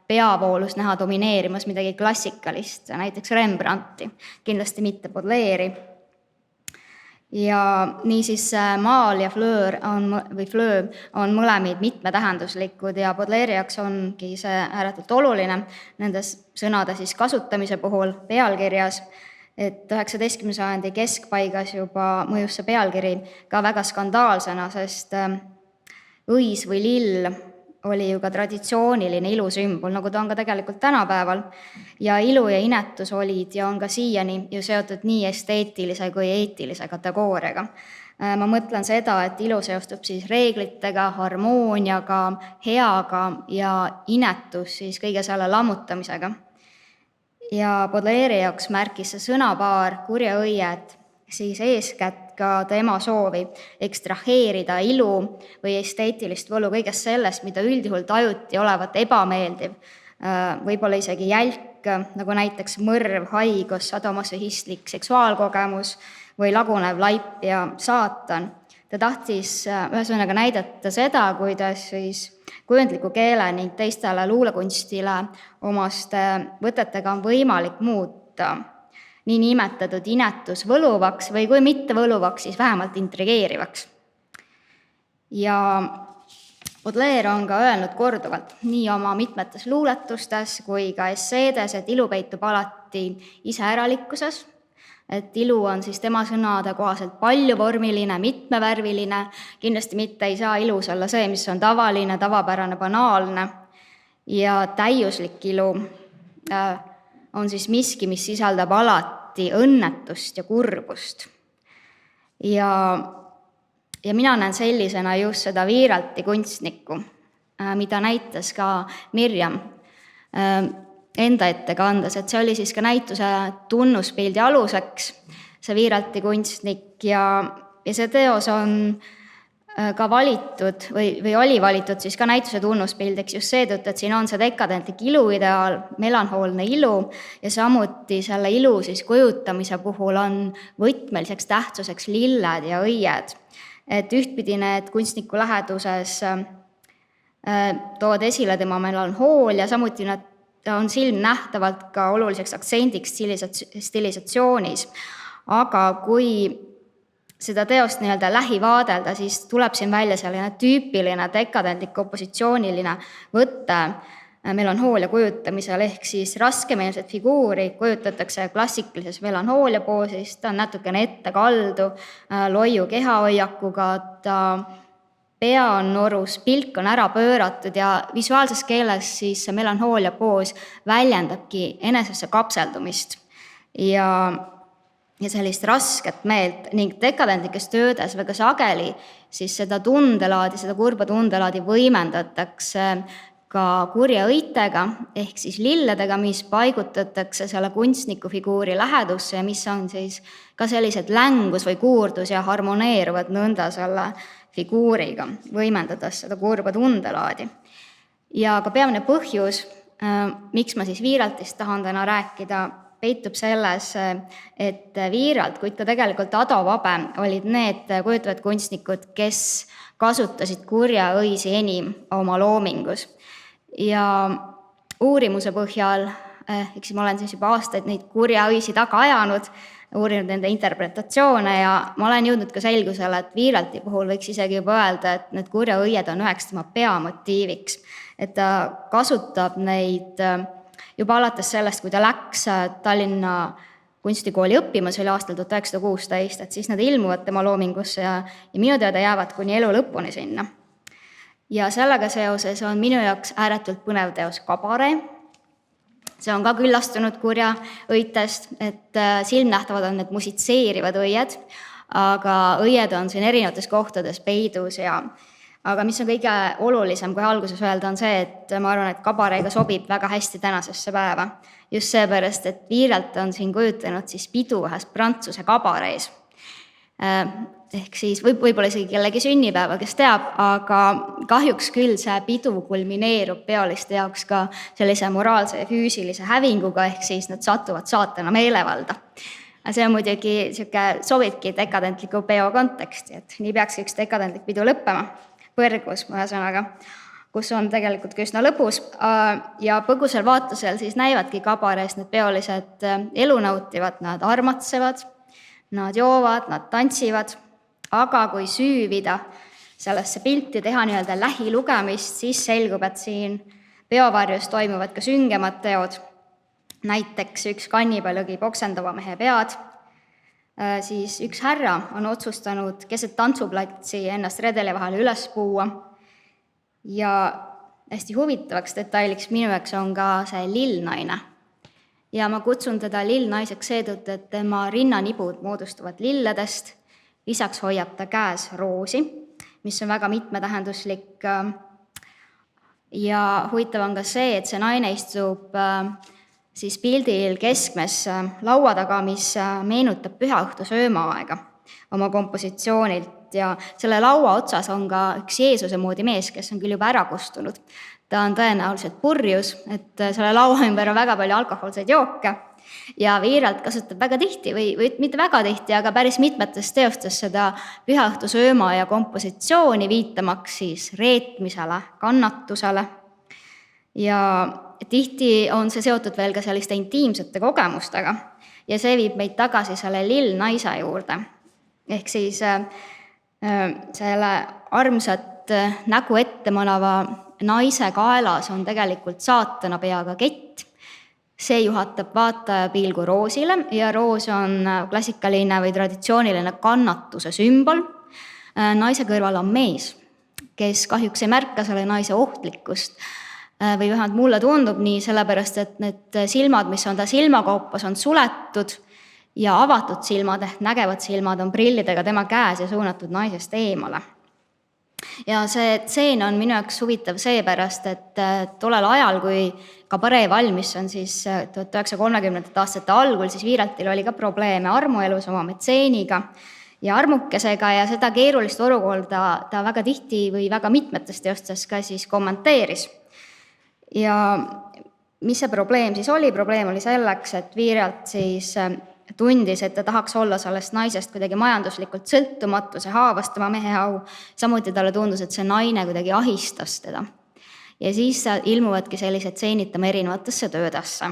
E: peavoolus näha domineerimas midagi klassikalist, näiteks Rembrandti, kindlasti mitte Baudelaire'i. Ja niisiis maal ja fleur on mõlemid mitmetähenduslikud ja Baudelaire'i jaoks ongi see ääretult oluline nendes sõnade siis kasutamise puhul pealkirjas, et 19. sajandi keskpaigas juba mõjus see pealkiri ka väga skandaalsena, sest õis või lill oli ju ka traditsiooniline ilusümbol, nagu ta on ka tegelikult tänapäeval. Ja ilu ja inetus olid ja on ka siiani ju seotud nii esteetilise kui eetilise kategooriaga. Ma mõtlen seda, et ilu seostub siis reeglitega, harmooniaga, heaga ja inetus siis kõige selle lammutamisega. Ja Baudelaire'i jaoks märkis see sõnapaar kurja õied siis eeskätt ka tema soovi ekstraheerida ilu või esteetilist võlu kõigest sellest, mida üldjuhul tajuti olevat ebameeldiv, võib-olla isegi jälk, nagu näiteks mõrv, haigus, sadomasohistlik seksuaalkogemus või lagunev laip ja saatan. Ta tahtis ühesõnaga näidata seda, kuidas siis kujundliku keele ning teistele luulekunstile omaste võtetega on võimalik muuta nii nimetatud inetus võluvaks või kui mitte võluvaks, siis vähemalt intrigeerivaks. Ja Baudelaire on ka öelnud korduvalt nii oma mitmetes luuletustes kui ka esseedes, et ilu peitub alati iseäralikkuses, et ilu on siis tema sõnade kohaselt paljuvormiline, mitmevärviline, kindlasti mitte ei saa ilus olla see, mis on tavaline, tavapärane, banaalne ja täiuslik ilu on siis miski, mis sisaldab alati õnnetust ja kurbust. Ja mina näen sellisena just seda Viiralti kunstnikku, mida näitas ka Mirjam enda ettekandes, et see oli siis ka näituse tunnuspildi aluseks, see Viiralti kunstnik ja see teos on ka valitud või oli valitud siis ka näituse tunnuspildiks just seetõttu, et siin on see dekadentlik iluideaal, melanhoolne ilu ja samuti selle ilu siis kujutamise puhul on võtmeliseks tähtsuseks lilled ja õied. Et ühtpidi need kunstniku läheduses toovad esile tema melanhoolia, samuti nad on silmnähtavalt ka oluliseks aktsendiks stilisatsioonis. Aga kui seda teost nii-öelda lähivaadelda, siis tuleb siin välja selline tüüpiline dekadentlik opositsiooniline võtte melanhoolia kujutamisel, ehk siis raskemeelset figuuri kujutatakse klassikalises melanhoolia poosis, ta on natukene ettekaldu, loiu kehahoiakuga, ta pea on norus, pilk on ära pööratud ja visuaalses keeles siis see melanhoolia poos väljendabki enesesse kapseldumist ja sellist rasket meelt ning dekadentlikes töödes väga sageli siis seda tundelaadi, seda kurba tundelaadi võimendatakse ka kurja õitega ehk siis lilledega, mis paigutatakse selle kunstniku figuuri lähedusse ja mis on siis ka sellised längus või kuurdus ja harmoneeruvad nõnda selle figuuriga, võimendades seda kurba tundelaadi. Ja ka peamine põhjus, miks ma siis Viiraltist tahan täna rääkida, peitub selles, et Viiralt, kuid ka tegelikult Ado Vabe olid need kujutavad kunstnikud, kes kasutasid kurja õisi enim oma loomingus. Ja uurimuse põhjal, eks ma olen siis juba aastaid neid kurja õisi taga ajanud, uurinud nende interpretatsioone ja ma olen jõudnud ka selgusele, et Viiralti puhul võiks isegi juba öelda, et need kurja õied on üheks tema peamotiiviks. Et ta kasutab neid juba alates sellest, kui ta läks Tallinna kunstikooli õppima, see oli aastal 1916, et siis nad ilmuvad tema loomingusse ja minu teada jäävad kuni elu lõpuni sinna. Ja sellega seoses on minu jaoks ääretult põnev teos Kabare. See on ka küllastunud kurja õitest, et silmnähtavad on need musitseerivad õied, aga õied on siin erinevates kohtades peidus aga mis on kõige olulisem kohe alguses öelda on see, et ma arvan, et Kabareega sobib väga hästi tänasesse päeva. Just seepärast, et Viiralt on siin kujutanud siis pidu ühes Prantsuse kabarees. ehk siis võib-olla isegi kellegi sünnipäeva, kes teab, aga kahjuks küll see pidu kulmineerub peoliste jaoks ka sellise moraalse ja füüsilise hävinguga, ehk siis nad satuvad saatana meelevalda. See on muidugi sobibki dekadentliku peo konteksti, et nii peakski üks dekadentlik pidu lõppema, põrgus ühesõnaga, kus on tegelikult ka üsna lõbus ja põgusal vaatlusel siis näivadki kabarees need peolised elu nautivad, nad armatsevad, nad joovad, nad tantsivad, aga kui süüvida sellesse pilti, teha nii-öelda lähilugemist, siis selgub, et siin peovarjus toimuvad ka süngemad teod. Näiteks üks kannibal lõgib oksendava mehe pead, siis üks härra on otsustanud keset tantsuplatsi ennast redeli vahele üles puua ja hästi huvitavaks detailiks minu jaoks on ka see lillnaine. Ja ma kutsun teda lillnaiseks seetõttu, et tema rinnanibud moodustuvad lilledest, lisaks hoiab ta käes roosi, mis on väga mitmetähenduslik ja huvitav on ka see, et see naine istub siis pildil keskmes laua taga, mis meenutab pühaõhtu söömaaega oma kompositsioonilt ja selle laua otsas on ka üks Jeesuse moodi mees, kes on küll juba ära kustunud. Ta on tõenäoliselt purjus, et selle laua ümber on väga palju alkohoolseid jooke ja Viiralt kasutab väga tihti või mitte väga tihti, aga päris mitmetes teostes seda pühaõhtu sööma ja kompositsiooni viitamaks siis reetmisele, kannatusele ja tihti on see seotud veel ka selliste intiimsete kogemustega ja see viib meid tagasi selle lillnaise juurde. Ehk siis selle armsat nägu ette manava naise kaelas on tegelikult saatana peaga kett. See juhatab vaataja pilgu roosile ja roos on klassikaline või traditsiooniline kannatuse sümbol. Naise kõrval on mees, kes kahjuks ei märka selle naise ohtlikkust või vähemalt mulle tundub nii, sellepärast et need silmad, mis on ta silmakaupas, on suletud ja avatud silmad ehk nägevad silmad on prillidega tema käes ja suunatud naisest eemale. Ja see tseen on minu jaoks huvitav seepärast, et tollel ajal, kui kabaree valmis on siis 1930. aastate algul, siis Viiraltil oli ka probleeme armuelus oma metseeniga ja armukesega ja seda keerulist olukorda ta väga tihti või väga mitmetes teostes ka siis kommenteeris. Ja mis see probleem siis oli? Probleem oli selleks, et Viiralt siis tundis, et ta tahaks olla sellest naisest kuidagi majanduslikult sõltumatu, see haavas tema mehe au, samuti talle tundus, et see naine kuidagi ahistas teda. Ja siis ilmuvadki sellised tseenid tema erinevatesse töödesse.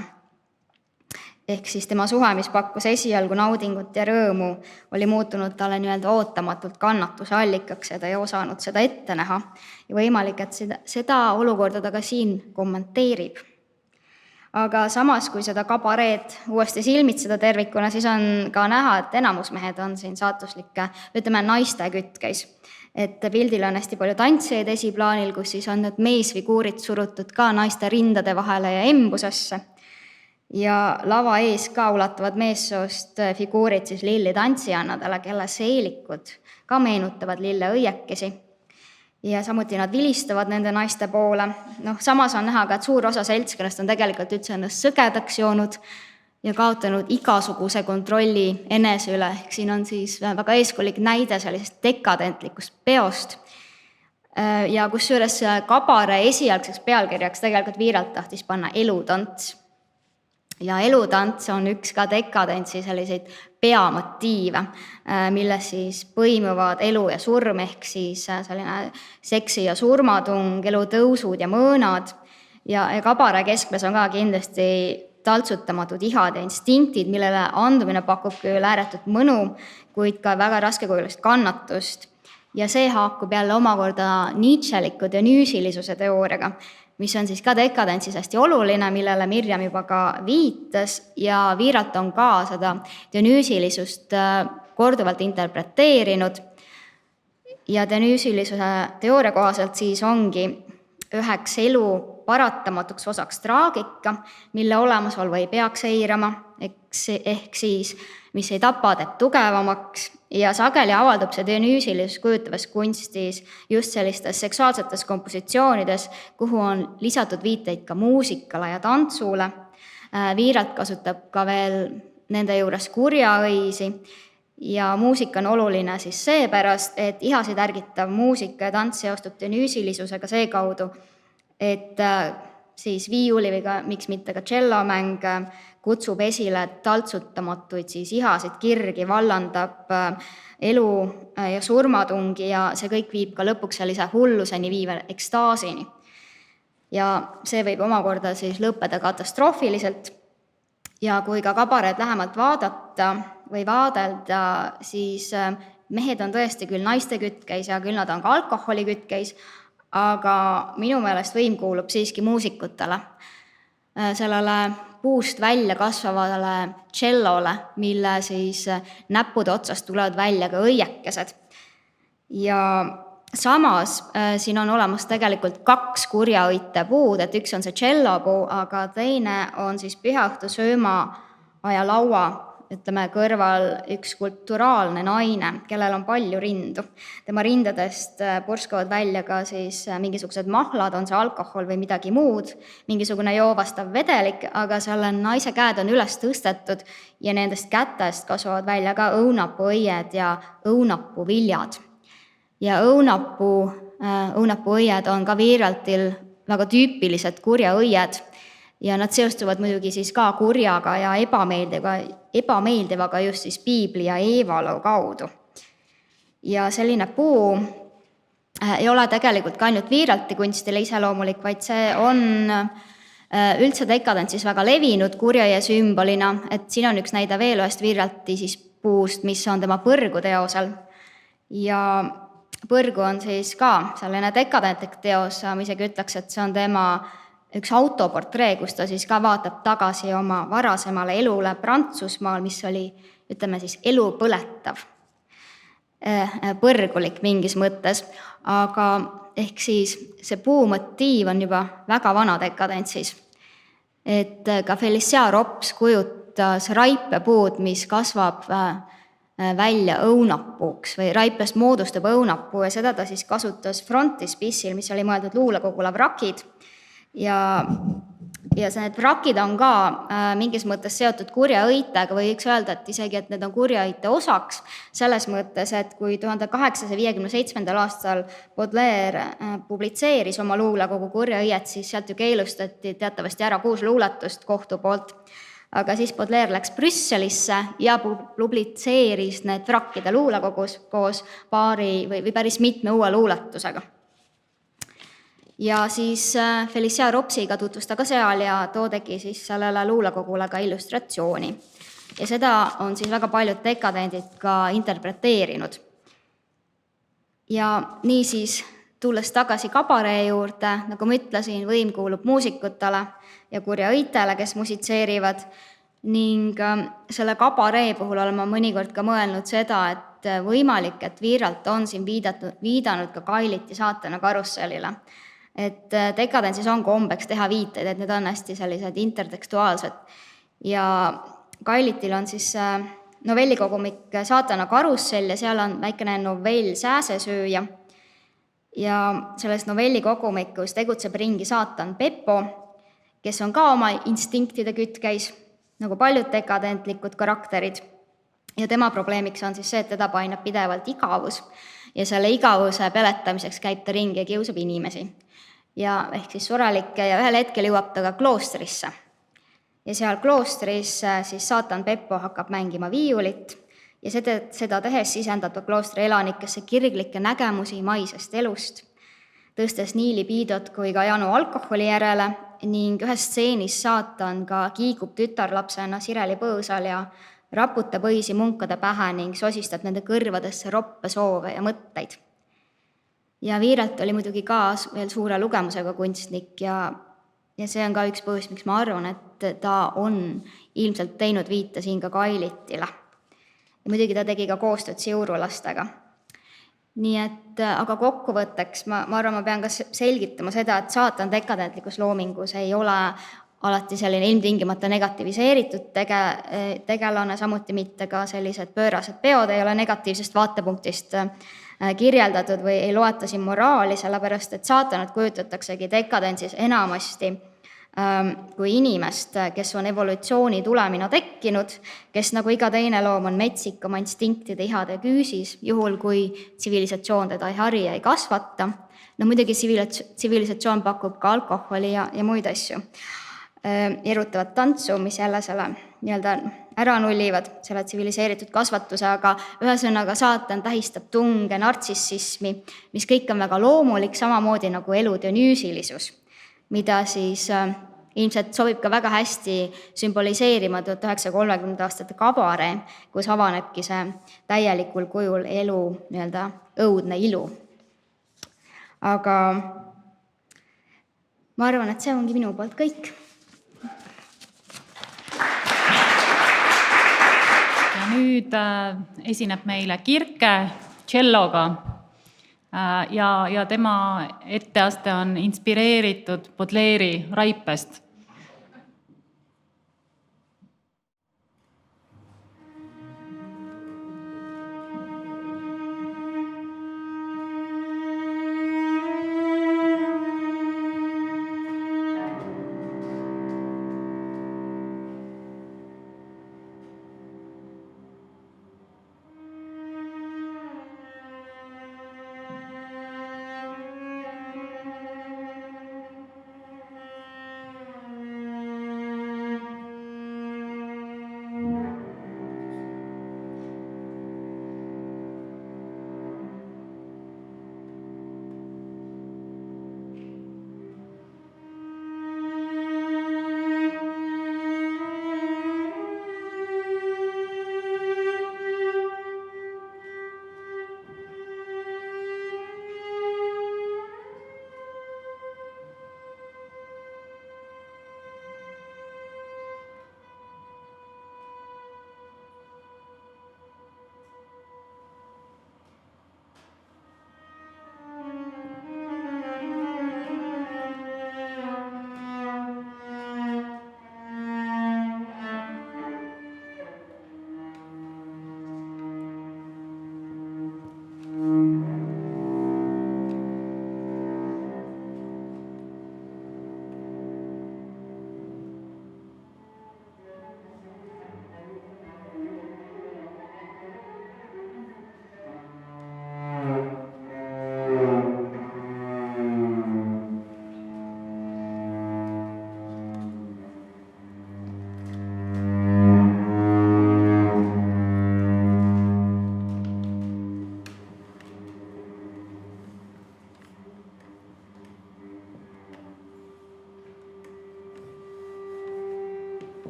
E: Ehk siis tema suhe, mis pakkus esialgu naudingut ja rõõmu, oli muutunud talle nii-öelda ootamatult kannatuse allikaks ja ta ei osanud seda ette näha. Ja võimalik, et seda olukorda ta ka siin kommenteerib. Aga samas, kui seda kabareed uuesti silmitseda tervikuna, siis on ka näha, et enamusmehed on siin saatuslike, ütleme naiste kütkes. Et pildil on hästi palju tantsijaid esiplaanil, kus siis on need meesfiguurid surutud ka naiste rindade vahele ja embusesse. Ja lava ees ka ulatuvad meessoost figuurid siis lilli tantsijannadele, kelle seelikud ka meenutavad lille õiekesi. Ja samuti nad vilistavad nende naiste poole. Samas on näha ka, et suur osa seltskonnast on tegelikult üldse ennast sõgedaks joonud ja kaotanud igasuguse kontrolli enese üle. Ehk siin on siis väga eeskujulik näide sellisest dekadentlikust peost. Ja kusjuures kabare esialgseks pealkirjaks tegelikult Viiralt tahtis panna elutants. Ja elutants on üks ka dekadentsi selliseid peamotiive, milles siis põimuvad elu ja surm, ehk siis selline seksi ja surmatung, elutõusud ja mõõnad. Ja kabare keskmes on ka kindlasti taltsutamatud ihad ja instinktid, millele andumine pakub küll ääretut mõnu, kuid ka väga raskekujulist kannatust. Ja see haakub jälle omakorda Nietzscheliku dionüüsilisuse teooriaga, mis on siis ka dekadentsis hästi oluline, millele Mirjam juba ka viitas ja Viiralt on ka seda dionüüsilisust korduvalt interpreteerinud ja dionüüsilisuse teooria kohaselt siis ongi üheks elu paratamatuks osaks traagika, mille olemasolu ei peaks eirama, ehk siis mis ei tapa, teeb tugevamaks ja sageli avaldub see dionüüsilisus kujutavas kunstis just sellistes seksuaalsetes kompositsioonides, kuhu on lisatud viiteid ka muusikale ja tantsule. Viiralt kasutab ka veel nende juures kurjaõisi ja muusika on oluline siis seepärast, et ihasid ärgitav muusika ja tants seostub Dionüüsilisusega seekaudu, et siis viiuli või miks mitte ka tšellomäng kutsub esile taltsutamatuid siis ihasid, kirgi, vallandab elu ja surmatungi ja see kõik viib ka lõpuks sellise hulluseni viiva ekstaasini. Ja see võib omakorda siis lõppeda katastroofiliselt. Ja kui ka kabareed lähemalt vaadata või vaadelda, siis mehed on tõesti küll naiste kütkeis ja küll nad on ka alkoholi kütkeis, aga minu meelest võim kuulub siiski muusikutele. Sellele puust välja kasvavale tšellole, mille siis näppude otsast tulevad välja ka õiekesed. Ja samas siin on olemas tegelikult 2 kurjaõite puud, et üks on see tšellopuu, aga teine on siis pühaõhtu sööma aja laua, ütleme, kõrval üks skulpturaalne naine, kellel on palju rindu. Tema rindadest purskavad välja ka siis mingisugused mahlad, on see alkohol või midagi muud, mingisugune joovastav vedelik, aga selle naise käed on üles tõstetud ja nendest kätest kasvavad välja ka õunapuõied ja õunapuviljad. Ja õunapuõied on ka Viiraltil väga tüüpilised kurjaõied ja nad seostuvad muidugi siis ka kurjaga ja ebameeldivaga just siis Piibli ja Eevalu kaudu. Ja selline puu ei ole tegelikult ka ainult Viiralti kunstile iseloomulik, vaid see on üldse dekadentsis väga levinud kurjaõie sümbolina, et siin on üks näide veel ühest Viiralti siis puust, mis on tema põrgu teosel. Ja põrgu on siis ka selline dekadentlik teos, ma isegi ütleks, et see on tema üks autoportree, kus ta siis ka vaatab tagasi oma varasemale elule Prantsusmaal, mis oli, ütleme siis, elu põletav, põrgulik mingis mõttes, aga ehk siis see puumotiiv on juba väga vana dekadentsis. Et ka Felicia Rops kujutas raipepuud, mis kasvab välja õunapuuks või raipest moodustab õunapuu ja seda ta siis kasutas frontispissil, mis oli mõeldud luulekogula vrakid. Ja need vrakid on ka mingis mõttes seotud kurjaõitega või võiks öelda, et isegi, et need on kurjaõite osaks, selles mõttes, et kui 1857. aastal Baudelaire publitseeris oma luulekogu kurjaõiet, siis sealt ju keelustati teatavasti ära 6 luuletust kohtu poolt. Aga siis Baudelaire läks Brüsselisse ja publitseeris need vrakkide luulekogus koos paari või päris mitme uue luuletusega. Ja siis Felicia Ropsiga tutvus ta ka seal ja too tegi siis sellele luulekogule ka illustratsiooni. Ja seda on siis väga paljud dekadendid ka interpreteerinud. Ja nii siis tulles tagasi kabaree juurde, nagu ma ütlesin, võim kuulub muusikutele ja kurjaõitele, kes musitseerivad, ning selle kabaree puhul olen ma mõnikord ka mõelnud seda, et võimalik, et Viiralt on siin viidanud ka Kailiti saatana karussellile. Et dekadentsis on kombeks teha viiteid, et need on hästi sellised intertekstuaalsed. Ja Kailitil on siis novellikogumik Saatana karussell ja seal on väikene novell Sääsesööja. Ja selles novellikogumikus tegutseb ringi saatan Beppo, kes on ka oma instinktide kütkeis, nagu paljud dekadentlikud karakterid. Ja tema probleemiks on siis see, et teda painab pidevalt igavus ja selle igavuse peletamiseks käib ta ringi ja kiusab inimesi. Ja ehk siis surelikke ja ühel hetkel jõuab ta ka kloostrisse. Ja seal kloostris siis saatan Beppo hakkab mängima viiulit ja seda tehes sisendab ta kloostri elanikesse kirglikke nägemusi maisest elust, tõstes nii libiidot kui ka janu alkoholi järele ning ühes stseenis saatan ka kiigub tütarlapsena Sireli põõsal ja raputab õisi munkade pähe ning sosistab nende kõrvadesse roppe soove ja mõtteid. Ja Viiralt oli muidugi ka veel suure lugemusega kunstnik ja see on ka üks põhjus, miks ma arvan, et ta on ilmselt teinud viite siin ka Kailitile. Ja muidugi ta tegi ka koostööd siurulastega. Nii et, aga kokkuvõtteks ma arvan, ma pean ka selgitama seda, et saatan dekadentlikus loomingus ei ole alati selline ilmtingimata negativiseeritud tegelane, samuti mitte ka sellised pöörased peod ei ole negatiivsest vaatepunktist kirjeldatud või ei loeta siin moraali, sellepärast et saatanat kujutataksegi dekadentsis enamasti kui inimest, kes on evolutsiooni tulemina tekkinud, kes nagu iga teine loom on metsik oma instinktide, ihade küüsis, juhul kui tsivilisatsioon teda ei hari ja ei kasvata. No muidugi tsivilisatsioon pakub ka alkoholi ja muid asju. Erutavat tantsu, mis jälle selle nii-öelda ära nullivad, selle tsiviliseeritud kasvatuse, aga ühesõnaga saatan tähistab tunge, nartsissismi, mis kõik on väga loomulik, samamoodi nagu elu dionüüsilisus, mida siis ilmselt sobib ka väga hästi sümboliseerima 1930 aastate kabare, kus avanebki see täielikul kujul elu nii-öelda õudne ilu. Aga ma arvan, et see ongi minu poolt kõik.
A: Ja nüüd esineb meile Kirke tšelloga ja tema etteaste on inspireeritud Baudelaire'i Raipest.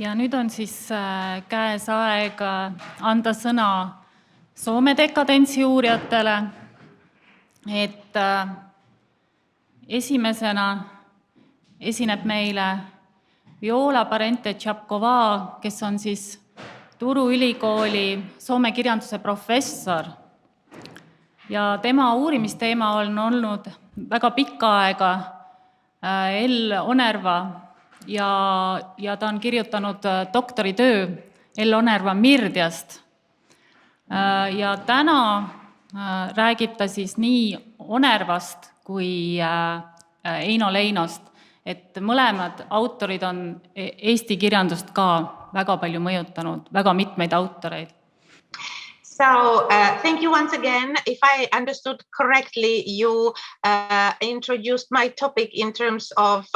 A: Ja nüüd on siis käes aeg anda sõna Soome dekadentsi uurijatele, et esimesena esineb meile Viola Parente-Tšapkova, kes on siis Turu ülikooli soome kirjanduse professor. Ja tema uurimisteema on olnud väga pikka aega L. Onerva ja ta on kirjutanud doktoritöö Ellonerva Mirdjast. Ja täna räägib ta siis nii Onervast kui Eino Leinost, et mõlemad autorid on Eesti kirjandust ka väga palju mõjutanud, väga mitmeid autoreid.
F: So thank you once again. If I understood correctly, you introduced my topic in terms of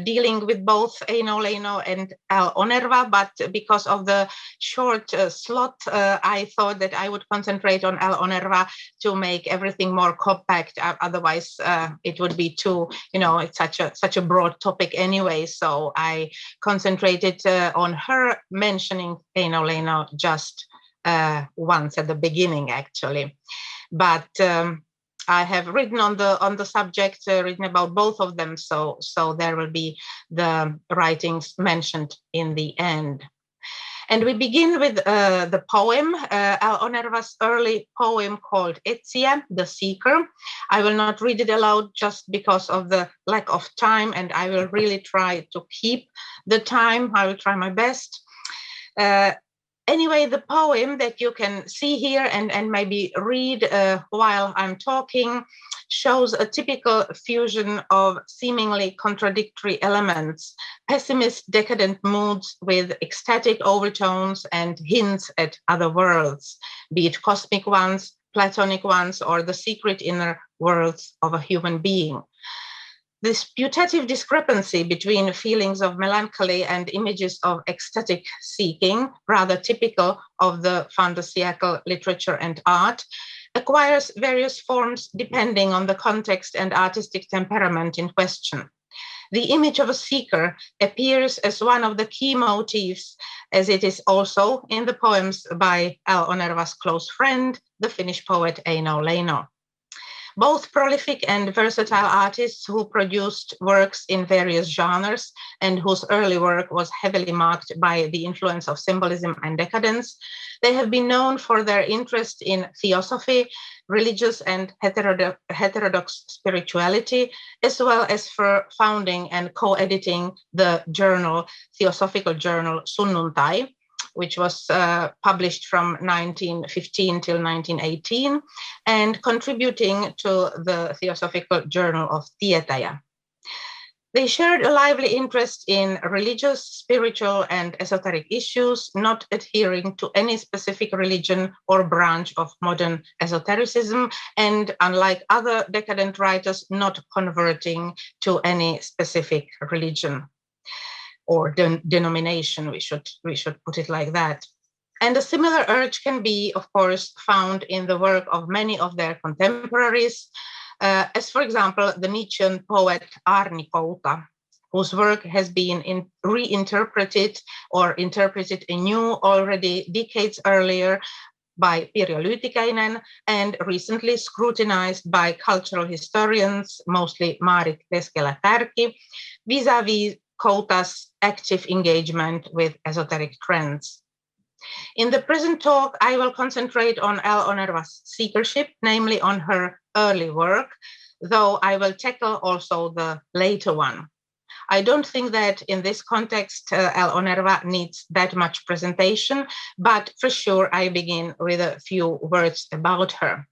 F: dealing with both Eino Leino and Onerva, but because of the short slot, I thought that I would concentrate on Onerva to make everything more compact. Otherwise, it would be too, it's such a broad topic anyway. So I concentrated on her mentioning Eino Leino just once at the beginning, actually. But I have written on the subject, written about both of them, so there will be the writings mentioned in the end. And we begin with the poem, Onerva's early poem called Etsija, the Seeker. I will not read it aloud just because of the lack of time, and I will really try to keep the time. I will try my best. Anyway, the poem that you can see here and maybe read while I'm talking shows a typical fusion of seemingly contradictory elements, pessimist, decadent moods with ecstatic overtones and hints at other worlds, be it cosmic ones, platonic ones, or the secret inner worlds of a human being. This putative discrepancy between feelings of melancholy and images of ecstatic seeking, rather typical of the fantasiacal literature and art, acquires various forms depending on the context and artistic temperament in question. The image of a seeker appears as one of the key motifs, as it is also in the poems by Onerva's close friend, the Finnish poet Eino Leino. Both prolific and versatile artists who produced works in various genres and whose early work was heavily marked by the influence of symbolism and decadence, they have been known for their interest in theosophy, religious and heterodox spirituality, as well as for founding and co-editing the theosophical journal Sunnuntai, which was published from 1915 till 1918, and contributing to the Theosophical Journal of Tietäjä. They shared a lively interest in religious, spiritual, and esoteric issues, not adhering to any specific religion or branch of modern esotericism, and unlike other decadent writers, not converting to any specific religion or denomination, we should put it like that. And a similar urge can be, of course, found in the work of many of their contemporaries, as for example, the Nietzschean poet Arni Kouta, whose work has been reinterpreted or interpreted anew already decades earlier by Pirjo Lyytikäinen and recently scrutinized by cultural historians, mostly Maarit Veskelä-Tärki, vis-a-vis Kouta's active engagement with esoteric trends. In the present talk, I will concentrate on Onerva's seekership, namely on her early work, though I will tackle also the later one. I don't think that in this context, Onerva needs that much presentation, but for sure I begin with a few words about her.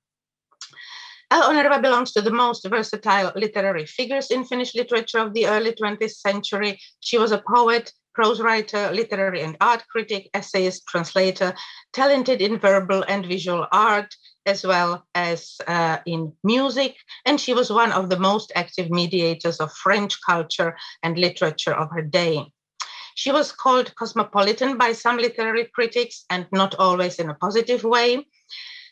F: Onerva belongs to the most versatile literary figures in Finnish literature of the early 20th century. She was a poet, prose writer, literary and art critic, essayist, translator, talented in verbal and visual art, as well as in music. And she was one of the most active mediators of French culture and literature of her day. She was called cosmopolitan by some literary critics, and not always in a positive way.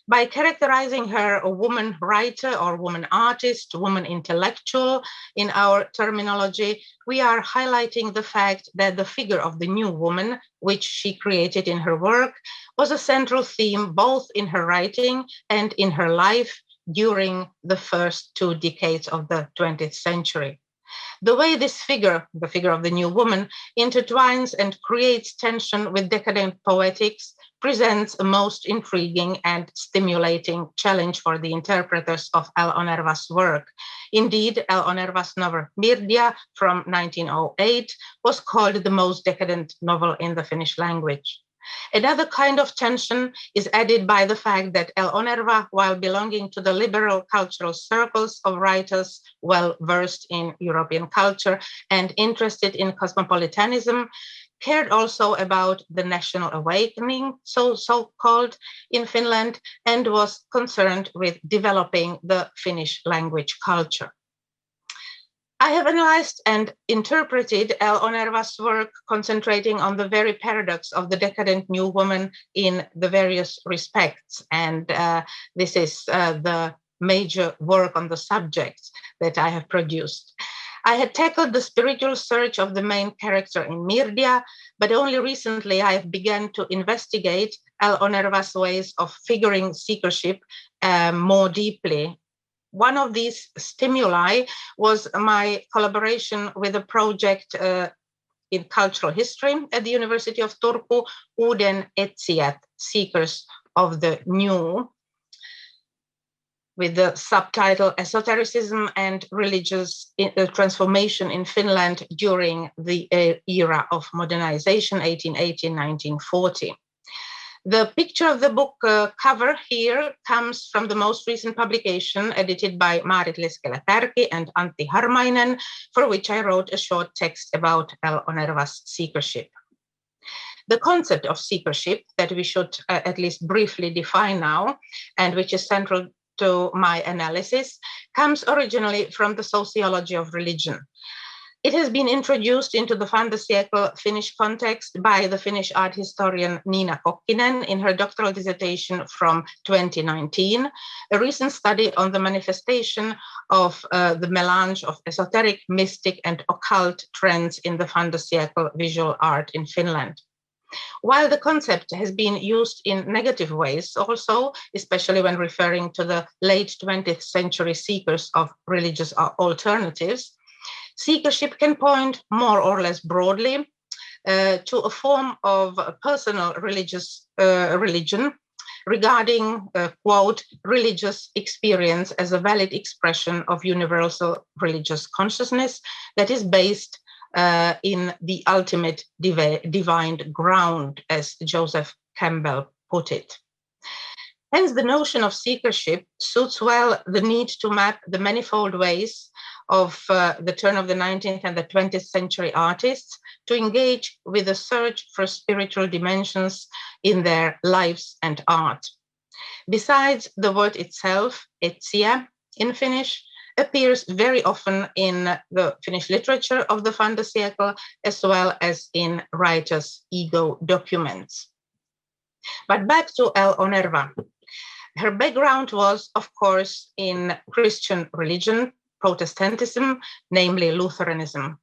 F: By characterizing her a woman writer or woman artist, woman intellectual in our terminology, we are highlighting the fact that the figure of the new woman, which she created in her work, was a central theme both in her writing and in her life during the first 2 decades of the 20th century. The way this figure, the figure of the new woman, intertwines and creates tension with decadent poetics presents a most intriguing and stimulating challenge for the interpreters of L. Onerva's work. Indeed, L. Onerva's novel Mirdia from 1908 was called the most decadent novel in the Finnish language. Another kind of tension is added by the fact that L. Onerva, while belonging to the liberal cultural circles of writers well versed in European culture and interested in cosmopolitanism, cared also about the national awakening, so-called in Finland, and was concerned with developing the Finnish language culture. I have analyzed and interpreted L. Onerva's work concentrating on the very paradox of the decadent new woman in the various respects. And this is the major work on the subject that I have produced. I had tackled the spiritual search of the main character in Mirdia, but only recently I have begun to investigate L. Onerva's ways of figuring seekership more deeply. One of these stimuli was my collaboration with a project in cultural history at the University of Turku, Uuden etsijät, Seekers of the New, with the subtitle Esotericism and Religious Transformation in Finland during the era of modernization, 1880-1940. The picture of the book cover here comes from the most recent publication edited by Maarit Leskelä-Tärki and Antti Harmainen, for which I wrote a short text about L. Onerva's seekership. The concept of seekership that we should at least briefly define now, and which is central to my analysis, comes originally from the sociology of religion. It has been introduced into the van der Siekel Finnish context by the Finnish art historian Nina Kokkinen in her doctoral dissertation from 2019, a recent study on the manifestation of the melange of esoteric, mystic, and occult trends in the van der Siekel visual art in Finland. While the concept has been used in negative ways also, especially when referring to the late 20th century seekers of religious alternatives, seekership can point more or less broadly to a form of personal religion regarding, quote, religious experience as a valid expression of universal religious consciousness that is based in the ultimate divine ground, as Joseph Campbell put it. Hence, the notion of seekership suits well the need to map the manifold ways of the turn of the 19th and the 20th century artists to engage with the search for spiritual dimensions in their lives and art. Besides, the word itself, etsijä in Finnish, appears very often in the Finnish literature of the van der Siekel, as well as in writers' ego documents. But back to L. Onerva. Her background was, of course, in Christian religion, Protestantism, namely Lutheranism.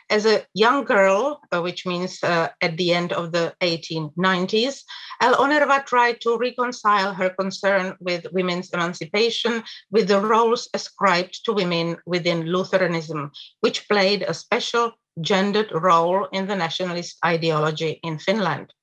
F: As a young girl, which means at the end of the 1890s, L. Onerva tried to reconcile her concern with women's emancipation with the roles ascribed to women within Lutheranism, which played a special gendered role in the nationalist ideology in Finland.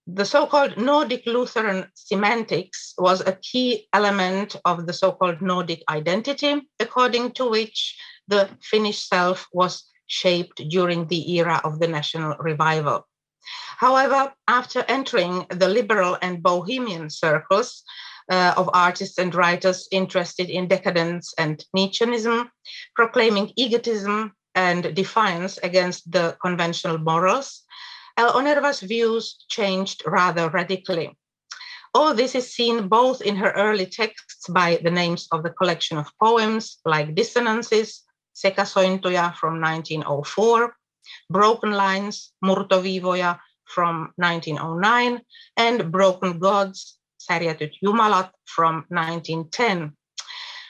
F: The so-called Nordic Lutheran semantics was a key element of the so-called Nordic identity, according to which the Finnish self was shaped during the era of the national revival. However, after entering the liberal and bohemian circles of artists and writers interested in decadence and Nietzscheanism, proclaiming egotism and defiance against the conventional morals, L. Onerva's views changed rather radically. All this is seen both in her early texts by the names of the collection of poems like Dissonances, Sekasointuja from 1904, Broken Lines, Murtoviivoja from 1909, and Broken Gods, Särjätyt Jumalat from 1910,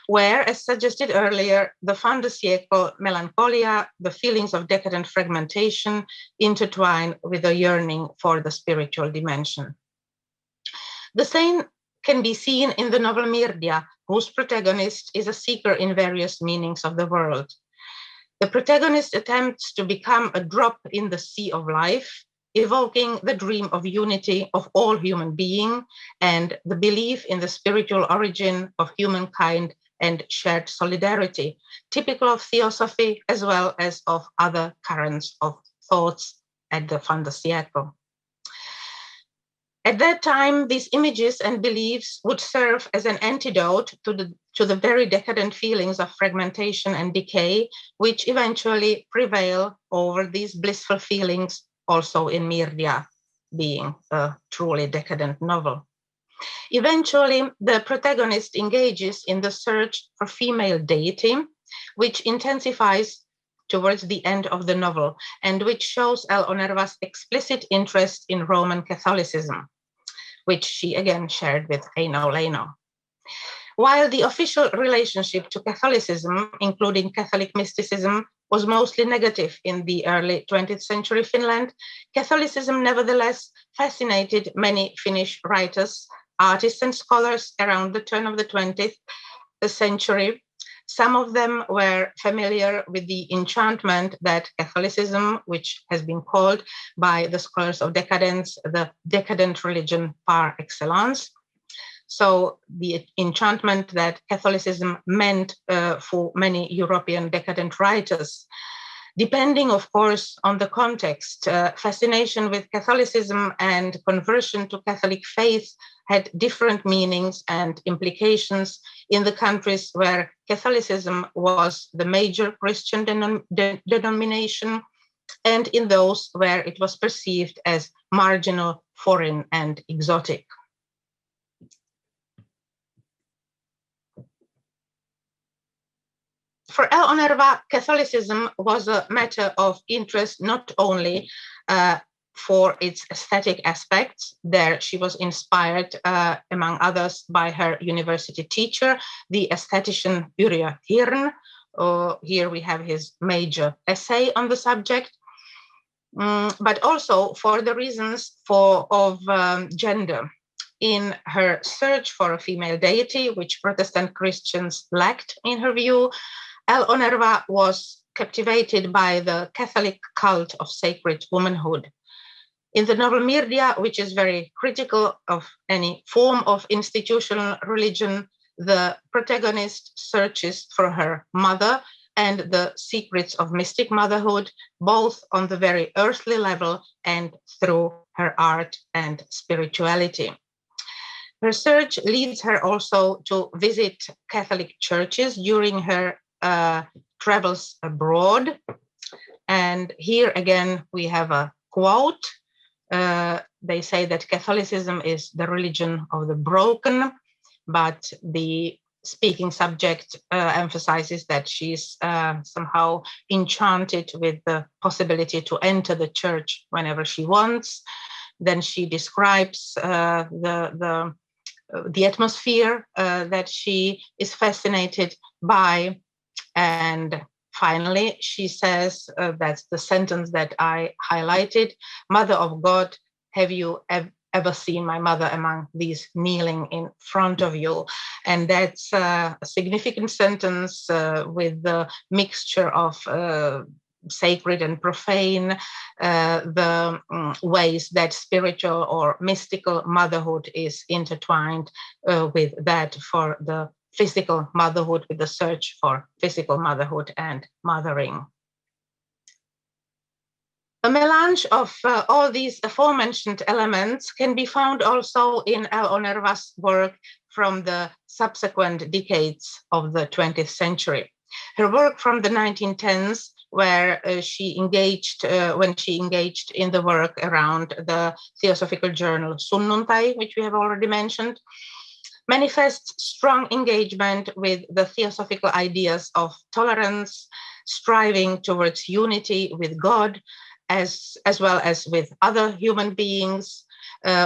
F: where, as suggested earlier, the van der Siekel melancholia, the feelings of decadent fragmentation, intertwine with a yearning for the spiritual dimension. The same can be seen in the novel Mirdia, whose protagonist is a seeker in various meanings of the world. The protagonist attempts to become a drop in the sea of life, evoking the dream of unity of all human beings and the belief in the spiritual origin of humankind and shared solidarity, typical of theosophy as well as of other currents of thoughts at the fin de siècle. At that time, these images and beliefs would serve as an antidote to the very decadent feelings of fragmentation and decay, which eventually prevail over these blissful feelings also in Mirdia, being a truly decadent novel. Eventually, the protagonist engages in the search for female deity, which intensifies towards the end of the novel, and which shows L.Onerva's explicit interest in Roman Catholicism, which she again shared with Eino Leino. While the official relationship to Catholicism, including Catholic mysticism, was mostly negative in the early 20th century Finland, Catholicism nevertheless fascinated many Finnish writers, artists, and scholars around the turn of the 20th century. Some of them were familiar with the enchantment that Catholicism, which has been called by the scholars of decadence, the decadent religion par excellence. So the enchantment that Catholicism meant for many European decadent writers. Depending, of course, on the context, fascination with Catholicism and conversion to Catholic faith had different meanings and implications in the countries where Catholicism was the major Christian denomination, and in those where it was perceived as marginal, foreign, and exotic. For L.Onerva, Catholicism was a matter of interest not only for its aesthetic aspects. There she was inspired, among others, by her university teacher, the aesthetician Yrjö Hirn. Here we have his major essay on the subject, but also for the reasons of gender. In her search for a female deity, which Protestant Christians lacked in her view, L.Onerva was captivated by the Catholic cult of sacred womanhood. In the novel Mirdia, which is very critical of any form of institutional religion, the protagonist searches for her mother and the secrets of mystic motherhood, both on the very earthly level and through her art and spirituality. Her search leads her also to visit Catholic churches during her travels abroad. And here again, we have a quote. They say that Catholicism is the religion of the broken, but the speaking subject emphasizes that she's somehow enchanted with the possibility to enter the church whenever she wants. Then she describes the atmosphere that she is fascinated by. And finally, she says, that's the sentence that I highlighted, "Mother of God, have you ever seen my mother among these kneeling in front of you?" And that's a significant sentence with the mixture of sacred and profane, the ways that spiritual or mystical motherhood is intertwined with that for the physical motherhood, with the search for physical motherhood and mothering. A melange of all these aforementioned elements can be found also in L.Onerva's work from the subsequent decades of the 20th century. Her work from the 1910s, where she engaged in the work around the theosophical journal Sunnuntai, which we have already mentioned, manifests strong engagement with the theosophical ideas of tolerance, striving towards unity with God, as well as with other human beings,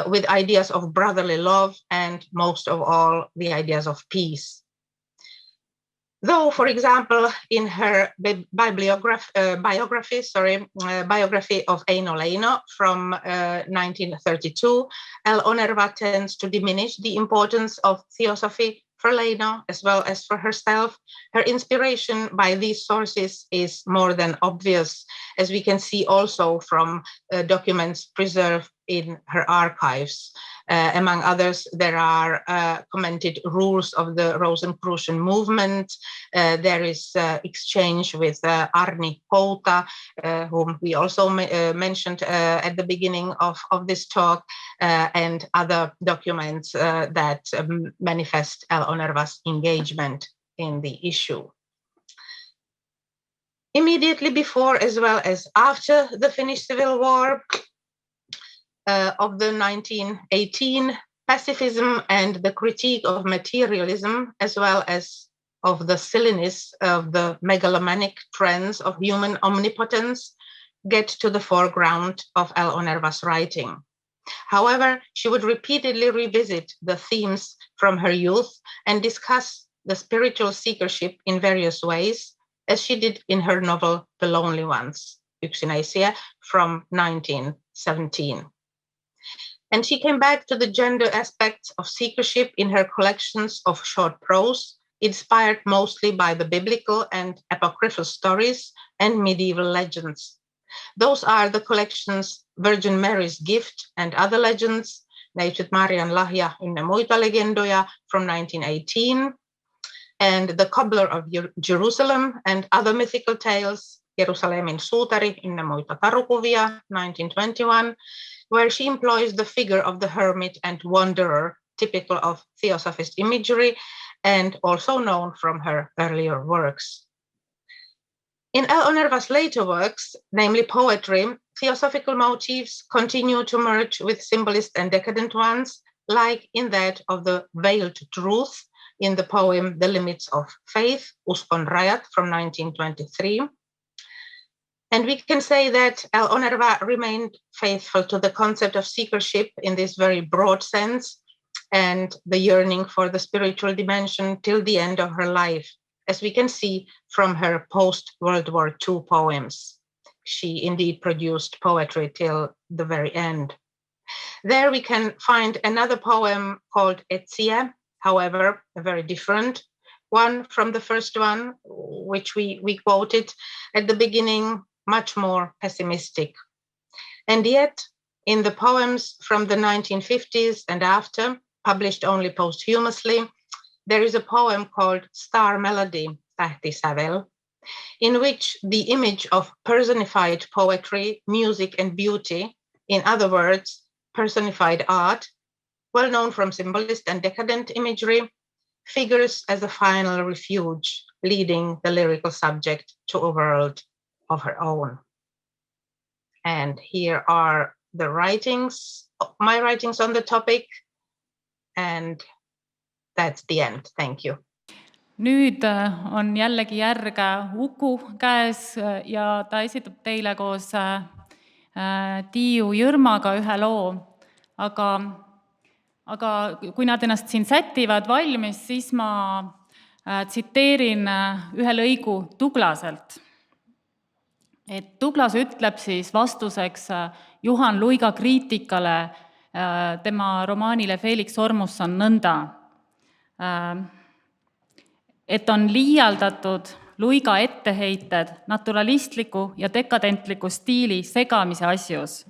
F: with ideas of brotherly love, and most of all, the ideas of peace. Though, for example, in her biography of Eino Leino from 1932, L.Onerva tends to diminish the importance of theosophy for Leino as well as for herself. Her inspiration by these sources is more than obvious, as we can see also from documents preserved in her archives. Among others, there are commented rules of the Rosicrucian movement. There is exchange with Arni Pouta, whom we also mentioned at the beginning of this talk, and other documents that manifest L-Onerva's engagement in the issue. Immediately before as well as after the Finnish Civil War, of the 1918, pacifism and the critique of materialism, as well as of the silliness of the megalomaniac trends of human omnipotence, get to the foreground of L-Onerva's writing. However, she would repeatedly revisit the themes from her youth and discuss the spiritual seekership in various ways, as she did in her novel The Lonely Ones, Yksinäisiä, from 1917. And she came back to the gender aspects of seekership in her collections of short prose, inspired mostly by the biblical and apocryphal stories and medieval legends. Those are the collections Virgin Mary's Gift and Other Legends, Neitsyt Marian lahja ynnä muita legendoja from 1918, and The Cobbler of Jerusalem and Other Mythical Tales, Jerusalemin suutari ynnä muita tarukuvia, 1921, where she employs the figure of the hermit and wanderer, typical of Theosophist imagery, and also known from her earlier works. In L-Onerva's later works, namely poetry, theosophical motifs continue to merge with symbolist and decadent ones, like in that of the veiled truth in the poem The Limits of Faith, Uskon rajat, from 1923. And we can say that L-Onerva remained faithful to the concept of seekership in this very broad sense, and the yearning for the spiritual dimension till the end of her life, as we can see from her post-World War II poems. She indeed produced poetry till the very end. There we can find another poem called Etsijä, however, a very different one from the first one, which we quoted at the beginning, much more pessimistic. And yet, in the poems from the 1950s and after, published only posthumously, there is a poem called Star Melody, Tähtisävel, in which the image of personified poetry, music, and beauty, in other words, personified art, well known from symbolist and decadent imagery, figures as a final refuge, leading the lyrical subject to a world of her own. And here are the writings, my writings on the topic, and that's the end. Thank you.
A: Nüüd on jällegi järge Uku käes ja ta esitab teile koos Tiiu Jõrmaga ühe loo, aga kui nad ennast siin sätivad valmis, siis ma tsiteerin ühe lõigu Douglaselt. Et Douglas ütleb siis vastuseks Juhan Luiga kriitikale tema romaanile Felix Sormusson nõnda, et on liialdatud Luiga etteheited naturalistliku ja dekadentliku stiili segamise asjus,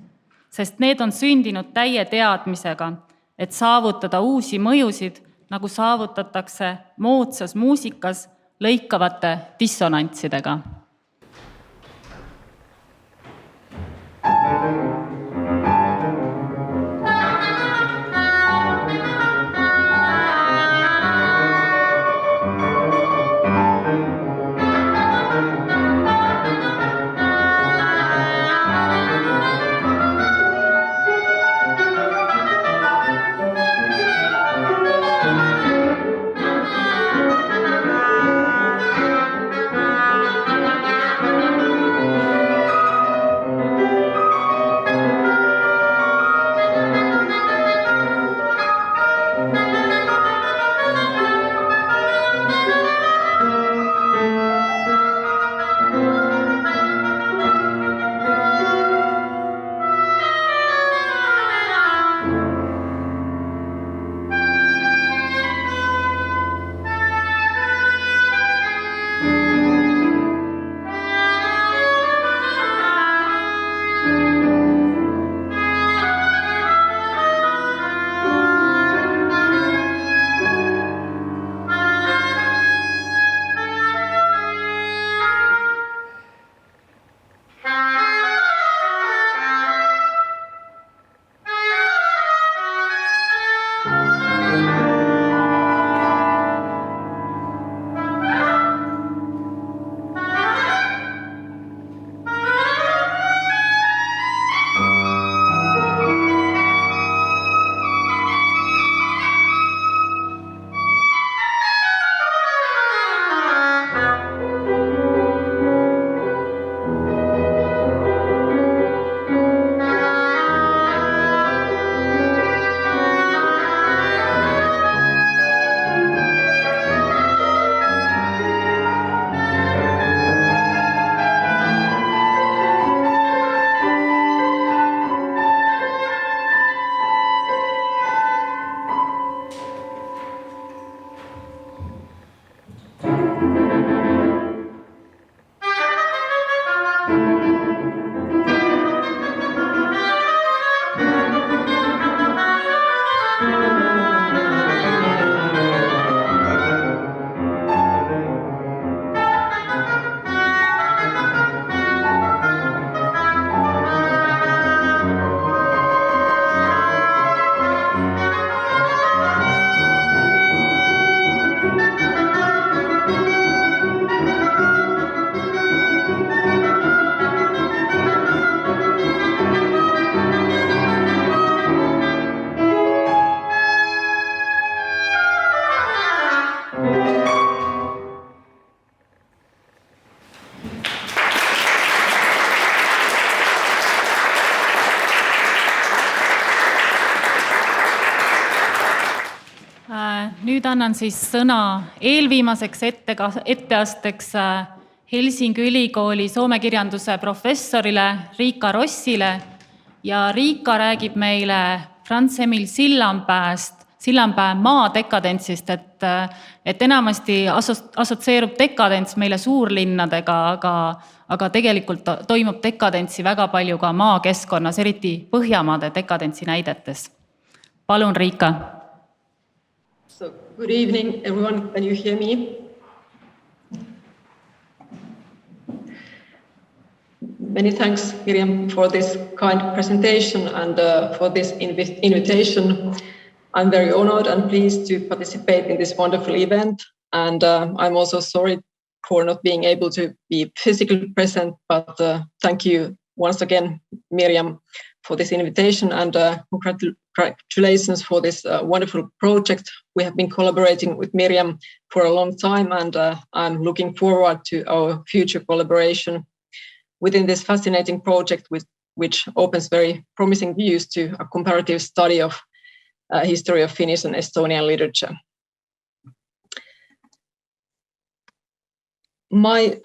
A: sest need on sündinud täie teadmisega, et saavutada uusi mõjusid, nagu saavutatakse moodsas muusikas lõikavate dissonantsidega. nüüd annan siis sõna eelviimaseks etteasteks Helsingi Ülikooli soomekirjanduse professorile Riika Rossile ja Riika räägib meile Franz Emil Sillanpää maa dekadentsist, et enamasti assotsieerub dekadents meile suurlinnadega, aga tegelikult toimub dekadentsi väga palju ka maakeskkonnas, eriti Põhjamaade dekadentsi näidetes. Palun, Riika.
G: So, good evening, everyone. Can you hear me? Many thanks, Miriam, for this kind presentation and for this invitation. I'm very honored and pleased to participate in this wonderful event. And I'm also sorry for not being able to be physically present, but thank you once again, Miriam, for this invitation, and congratulations for this wonderful project. We have been collaborating with Miriam for a long time, and I'm looking forward to our future collaboration within this fascinating project, which opens very promising views to a comparative study of history of Finnish and Estonian literature. My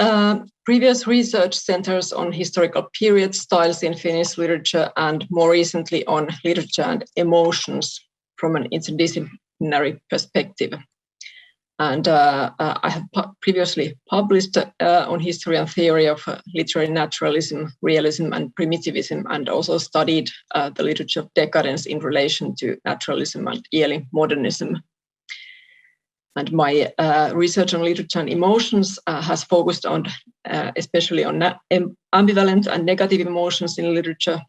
G: previous research centers on historical period styles in Finnish literature and more recently on literature and emotions from an interdisciplinary perspective. And I have previously published on history and theory of literary naturalism, realism and primitivism, and also studied the literature of decadence in relation to naturalism and early modernism. And my research on literature and emotions has focused on, especially on ambivalent and negative emotions in literature,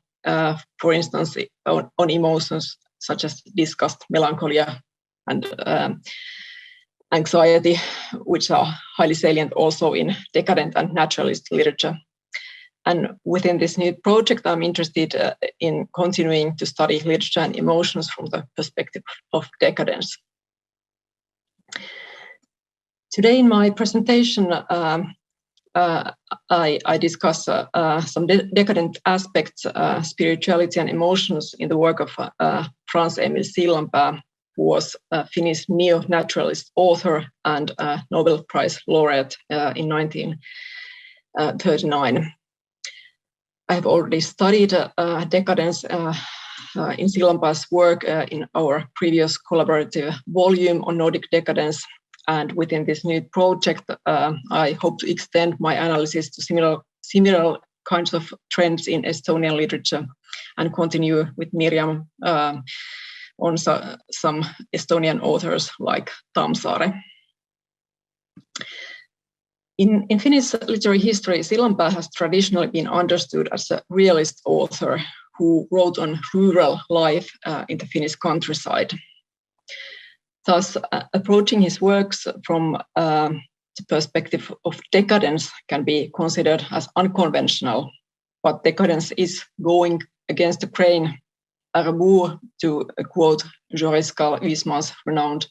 G: for instance, on emotions such as disgust, melancholia, and anxiety, which are highly salient also in decadent and naturalist literature. And within this new project, I'm interested in continuing to study literature and emotions from the perspective of decadence. Today in my presentation, I discuss some decadent aspects, spirituality and emotions in the work of Franz Emil Sillanpää, who was a Finnish neo-naturalist author and Nobel Prize laureate in 1939. I have already studied decadence in Sillanpää's work in our previous collaborative volume on Nordic decadence. And within this new project, I hope to extend my analysis to similar kinds of trends in Estonian literature and continue with Miriam on some Estonian authors like Tammsaare. In Finnish literary history, Sillanpää has traditionally been understood as a realist author who wrote on rural life in the Finnish countryside. Thus, approaching his works from the perspective of decadence can be considered as unconventional, but decadence is going against the grain, à rebours, to quote Joris Karl Huysmans' renowned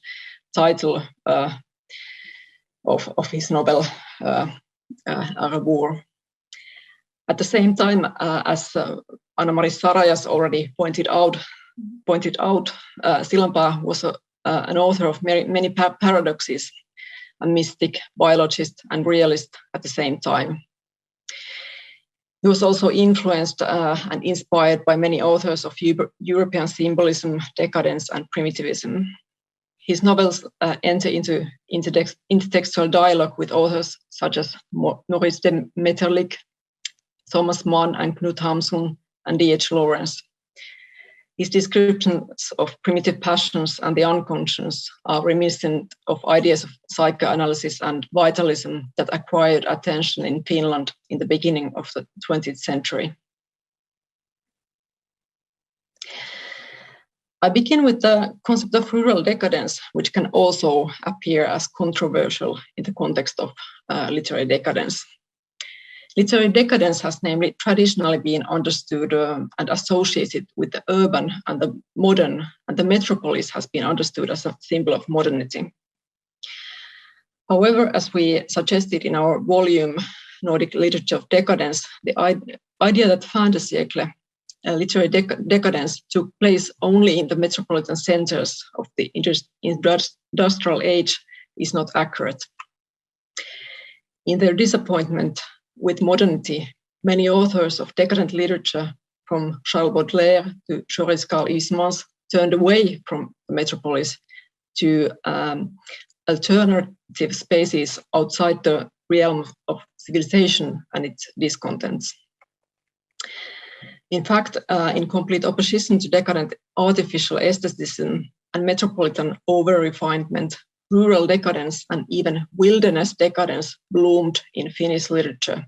G: title of his novel, À rebours. At the same time, as Anna-Mari Sarajas already pointed out, Sillanpää was an author of many paradoxes, a mystic, biologist, and realist at the same time. He was also influenced and inspired by many authors of European symbolism, decadence, and primitivism. His novels enter into intertextual dialogue with authors such as Maurice de Maeterlinck, Thomas Mann, and Knut Hamsun, and D.H. Lawrence. His descriptions of primitive passions and the unconscious are reminiscent of ideas of psychoanalysis and vitalism that acquired attention in Finland in the beginning of the 20th century. I begin with the concept of rural decadence, which can also appear as controversial in the context of literary decadence. Literary decadence has namely traditionally been understood and associated with the urban and the modern, and the metropolis has been understood as a symbol of modernity. However, as we suggested in our volume, Nordic Literature of Decadence, the idea that fin de siècle literary decadence took place only in the metropolitan centers of the industrial age is not accurate. In their disappointment with modernity, many authors of decadent literature, from Charles Baudelaire to Joris Karl Huysmans, turned away from the metropolis to alternative spaces outside the realm of civilization and its discontents. In fact, in complete opposition to decadent artificial aestheticism and metropolitan over-refinement, rural decadence and even wilderness decadence bloomed in Finnish literature,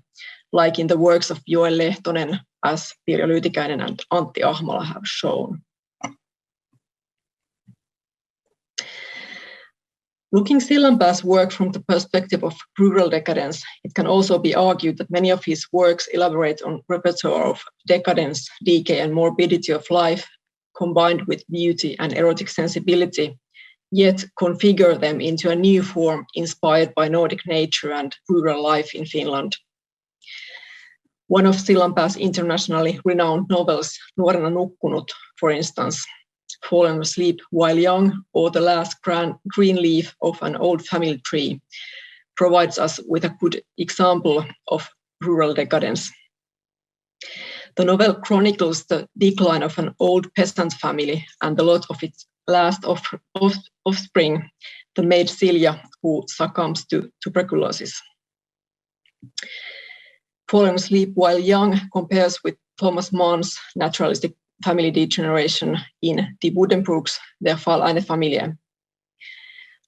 G: like in the works of Joel Lehtonen, as Pirjo Lyytikäinen and Antti Ahmola have shown. Looking Sillanpää's work from the perspective of rural decadence, it can also be argued that many of his works elaborate on repertoire of decadence, decay, and morbidity of life, combined with beauty and erotic sensibility, yet configure them into a new form inspired by Nordic nature and rural life in Finland. One of Sillanpää's internationally renowned novels, Nuorena nukkunut, for instance, Fallen Asleep While Young, or The Last Green Leaf of an Old Family Tree, provides us with a good example of rural decadence. The novel chronicles the decline of an old peasant family and the lot of its last offspring, the maid Silja, who succumbs to tuberculosis. Fallen Asleep While Young compares with Thomas Mann's naturalistic family degeneration in Die Buddenbrooks, Der Fall einer Familie.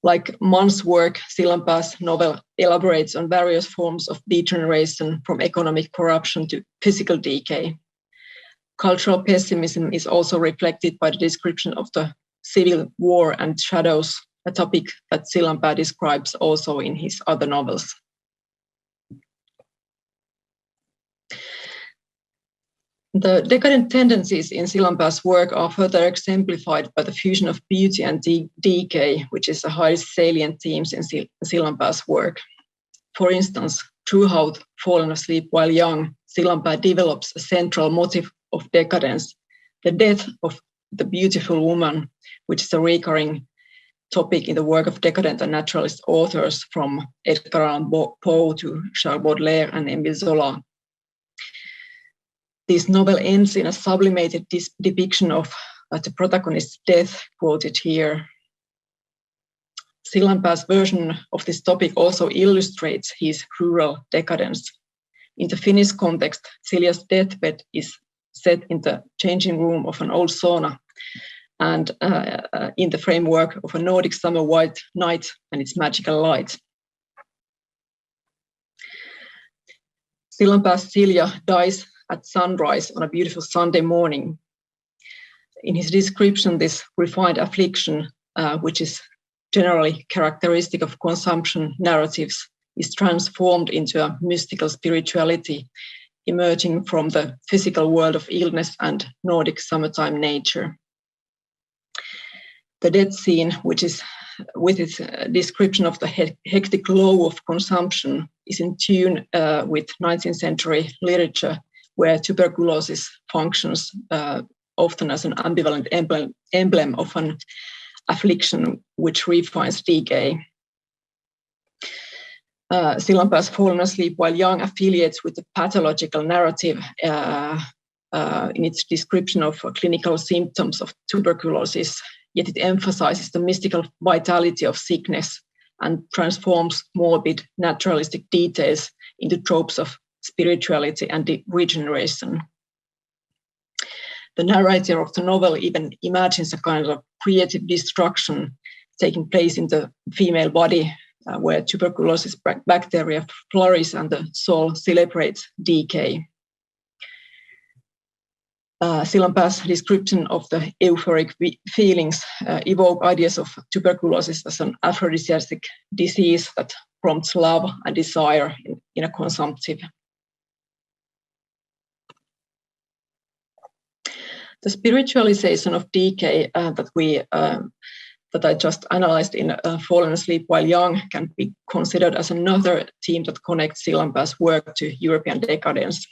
G: Like Mann's work, Sillanpää's novel elaborates on various forms of degeneration, from economic corruption to physical decay. Cultural pessimism is also reflected by the description of the civil war and shadows, a topic that Sillanpää describes also in his other novels. The decadent tendencies in Sillanpää's work are further exemplified by the fusion of beauty and decay, which is a highly salient theme in Sillanpää's work. For instance, throughout Fallen Asleep While Young, Sillanpää develops a central motive of decadence, the death of the beautiful woman, which is a recurring topic in the work of decadent and naturalist authors from Edgar Allan Poe to Charles Baudelaire and Émile Zola. This novel ends in a sublimated depiction of the protagonist's death, quoted here. Sillanpää's version of this topic also illustrates his rural decadence. In the Finnish context, Silja's deathbed is set in the changing room of an old sauna and in the framework of a Nordic summer white night and its magical light. Sillanpää's Silja dies at sunrise on a beautiful Sunday morning. In his description, this refined affliction, which is generally characteristic of consumption narratives, is transformed into a mystical spirituality emerging from the physical world of illness and Nordic summertime nature. The death scene, which is with its description of the hectic flow of consumption, is in tune with 19th century literature, where tuberculosis functions often as an ambivalent emblem of an affliction which refines decay. Sillanpää's Fallen Asleep While Young affiliates with the pathological narrative in its description of clinical symptoms of tuberculosis, yet it emphasizes the mystical vitality of sickness and transforms morbid naturalistic details into tropes of spirituality and regeneration. The narrator of the novel even imagines a kind of creative destruction taking place in the female body, where tuberculosis bacteria flourish and the soul celebrates decay. Sillanpää's description of the euphoric feelings evoke ideas of tuberculosis as an aphrodisiac disease that prompts love and desire in a consumptive. The spiritualization of decay that I just analyzed in Fallen Asleep While Young can be considered as another theme that connects Sillanpää's work to European decadence.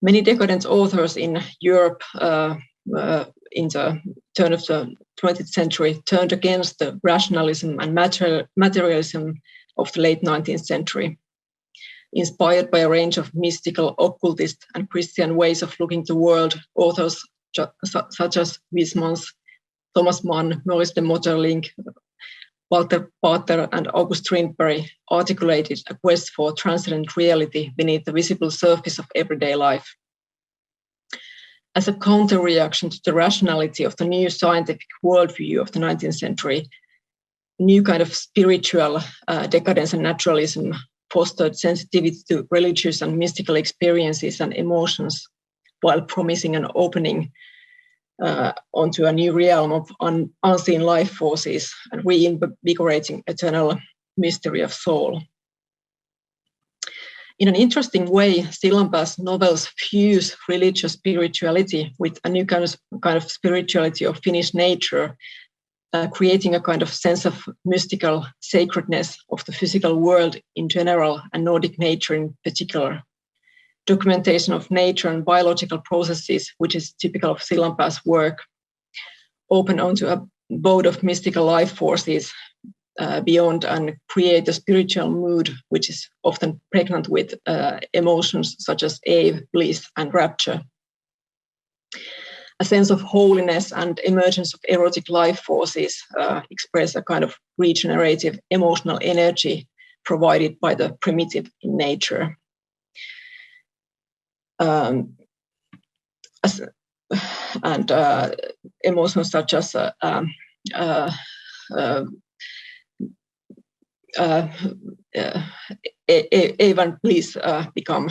G: Many decadent authors in Europe in the turn of the 20th century turned against the rationalism and materialism of the late 19th century. Inspired by a range of mystical, occultist, and Christian ways of looking at the world, authors such as Huysmans, Thomas Mann, Maurice de Maeterlinck, Walter Pater, and August Strindberg articulated a quest for transcendent reality beneath the visible surface of everyday life. As a counter-reaction to the rationality of the new scientific worldview of the 19th century, a new kind of spiritual decadence and naturalism fostered sensitivity to religious and mystical experiences and emotions, while promising an opening onto a new realm of unseen life forces and reinvigorating eternal mystery of soul. In an interesting way, Sillanpää's novels fuse religious spirituality with a new kind of spirituality of Finnish nature, creating a kind of sense of mystical sacredness of the physical world in general and Nordic nature in particular. Documentation of nature and biological processes, which is typical of Sillanpää's work, open onto a abode of mystical life forces beyond and create a spiritual mood, which is often pregnant with emotions such as awe, bliss, and rapture. A sense of holiness and emergence of erotic life forces express a kind of regenerative emotional energy provided by the primitive in nature. Emotions such as even bliss become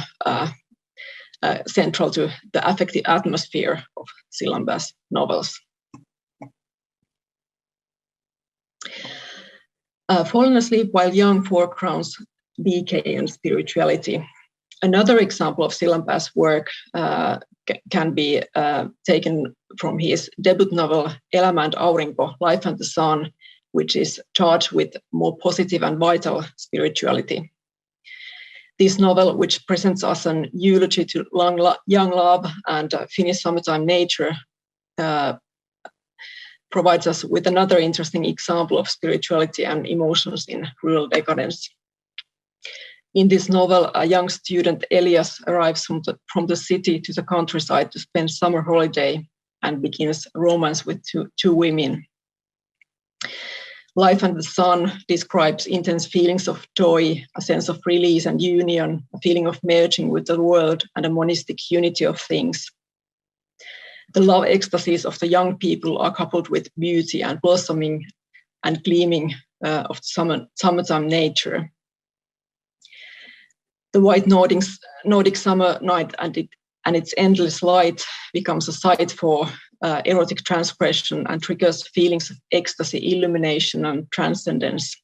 G: central to the affective atmosphere of Sillanpää's novels. Falling Asleep While Young foregrounds decay and spirituality. Another example of Sillanpää's work can be taken from his debut novel Elämä and Aurinko, Life and the Sun, which is charged with more positive and vital spirituality. This novel, which presents us an eulogy to young love and Finnish summertime nature, provides us with another interesting example of spirituality and emotions in rural decadence. In this novel, a young student, Elias, arrives from the city to the countryside to spend summer holiday and begins romance with two women. Life and the Sun describes intense feelings of joy, a sense of release and union, a feeling of merging with the world and a monistic unity of things. The love ecstasies of the young people are coupled with beauty and blossoming and gleaming of summertime nature. The white Nordic summer night and its endless light becomes a site for erotic transgression and triggers feelings of ecstasy, illumination, and transcendence.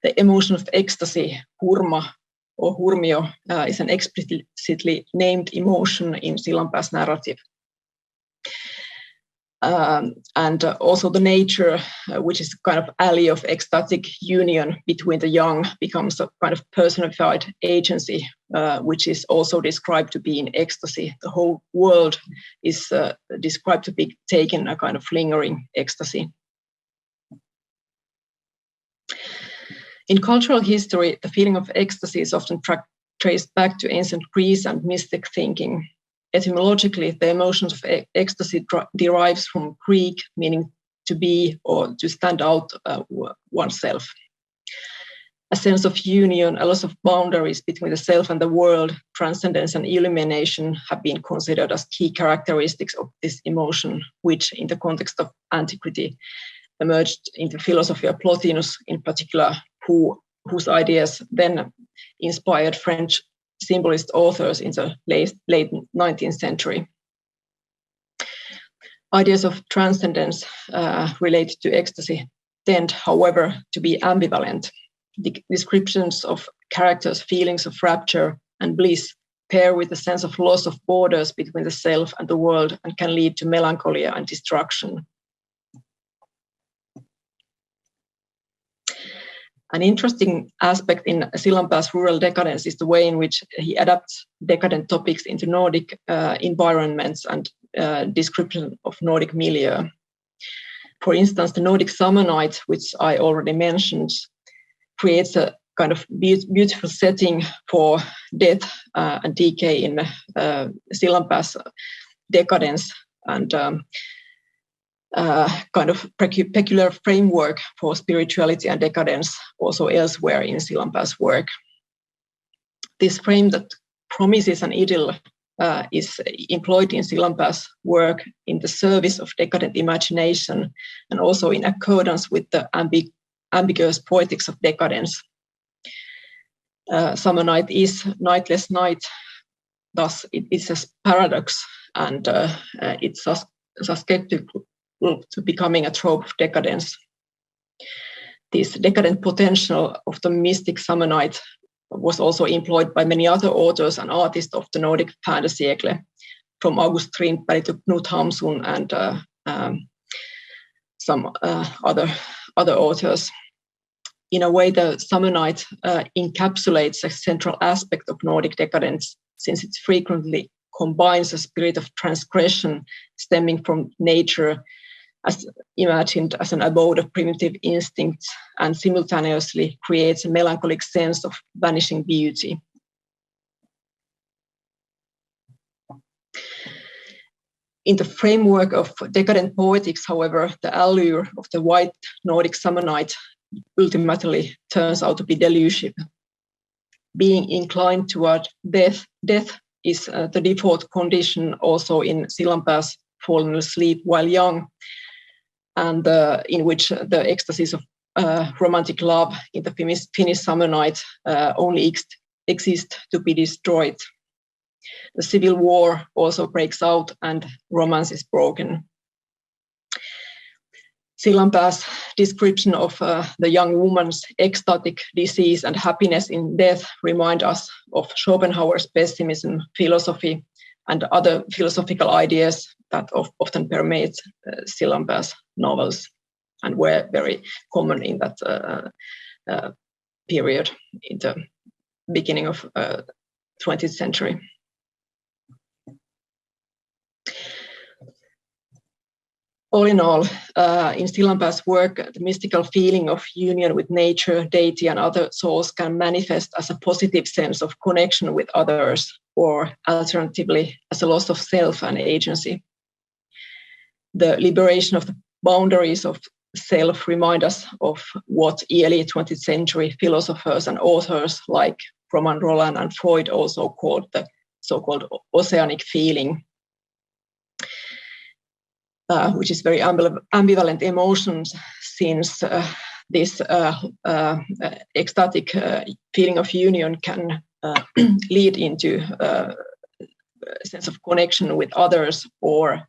G: The emotion of ecstasy, hurma or hurmio, is an explicitly named emotion in Sillanpää's narrative. And also the nature, which is kind of alley of ecstatic union between the young, becomes a kind of personified agency, which is also described to be in ecstasy. The whole world is described to be taken a kind of lingering ecstasy. In cultural history, the feeling of ecstasy is often traced back to ancient Greece and mystic thinking. Etymologically, the emotions of ecstasy derives from Greek, meaning to be or to stand out oneself. A sense of union, a loss of boundaries between the self and the world, transcendence and illumination have been considered as key characteristics of this emotion, which in the context of antiquity emerged in the philosophy of Plotinus in particular, whose ideas then inspired French symbolist authors in the late 19th century. Ideas of transcendence related to ecstasy tend, however, to be ambivalent. The descriptions of characters' feelings of rapture and bliss pair with a sense of loss of borders between the self and the world and can lead to melancholy and destruction. An interesting aspect in Sillanpää's rural decadence is the way in which he adapts decadent topics into Nordic environments and description of Nordic milieu. For instance, the Nordic summer night, which I already mentioned, creates a kind of beautiful setting for death and decay in Sillanpää's decadence, and kind of peculiar framework for spirituality and decadence also elsewhere in Sillanpää's work. This frame that promises an idyll is employed in Sillanpää's work in the service of decadent imagination and also in accordance with the ambiguous poetics of decadence. Summer night is nightless night, thus it is a paradox, and it's susceptible to becoming a trope of decadence. This decadent potential of the mystic summer night was also employed by many other authors and artists of the Nordic Fantasiegle, from August Strindberg to Knut Hamsun and some other authors. In a way, the summer night encapsulates a central aspect of Nordic decadence, since it frequently combines a spirit of transgression stemming from nature as imagined as an abode of primitive instincts, and simultaneously creates a melancholic sense of vanishing beauty. In the framework of decadent poetics, however, the allure of the white Nordic summer night ultimately turns out to be delusive. Being inclined toward death is the default condition also in Sillanpää's Fallen Asleep While Young, and in which the ecstasies of romantic love in the Finnish summer night only exist to be destroyed. The civil war also breaks out and romance is broken. Sillanpää's description of the young woman's ecstatic disease and happiness in death remind us of Schopenhauer's pessimism philosophy and other philosophical ideas that often permeate Sillanpää's novels and were very common in that period, in the beginning of 20th century. All in all, in Sillanpää's work, the mystical feeling of union with nature, deity, and other souls can manifest as a positive sense of connection with others, or alternatively, as a loss of self and agency. The liberation of the boundaries of self remind us of what early 20th century philosophers and authors like Roman Roland and Freud also called the so-called oceanic feeling, which is very ambivalent emotions, since this ecstatic feeling of union can lead into a sense of connection with others, or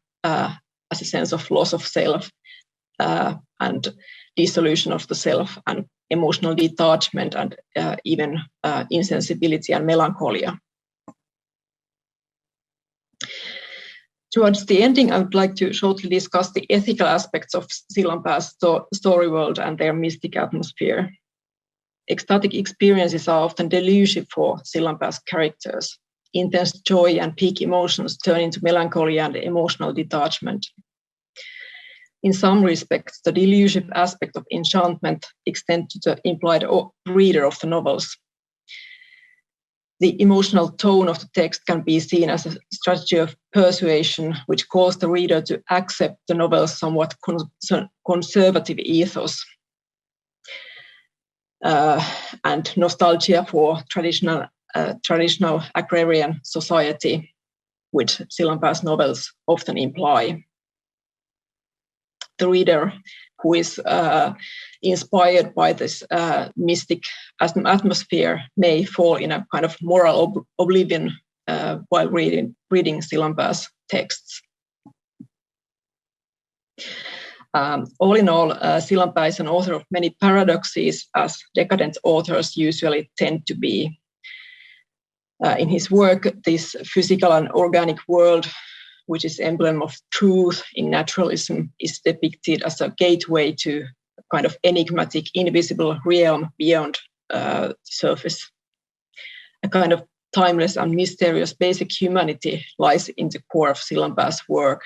G: as a sense of loss of self and dissolution of the self, and emotional detachment, and even insensibility and melancholia. Towards the ending, I would like to shortly discuss the ethical aspects of Sillanpää's story world and their mystic atmosphere. Ecstatic experiences are often delusive for Sillanpää's characters. Intense joy and peak emotions turn into melancholy and emotional detachment. In some respects, the delusive aspect of enchantment extends to the implied reader of the novels. The emotional tone of the text can be seen as a strategy of persuasion, which calls the reader to accept the novel's somewhat conservative ethos and nostalgia for traditional agrarian society, which Sillanpää's novels often imply. The reader who is inspired by this mystic atmosphere may fall in a kind of moral oblivion while reading Sillanpää's texts. All in all, Sillanpää is an author of many paradoxes, as decadent authors usually tend to be. In his work, this physical and organic world, which is emblem of truth in naturalism, is depicted as a gateway to kind of enigmatic, invisible realm beyond the surface. A kind of timeless and mysterious basic humanity lies in the core of Sillanpää's work.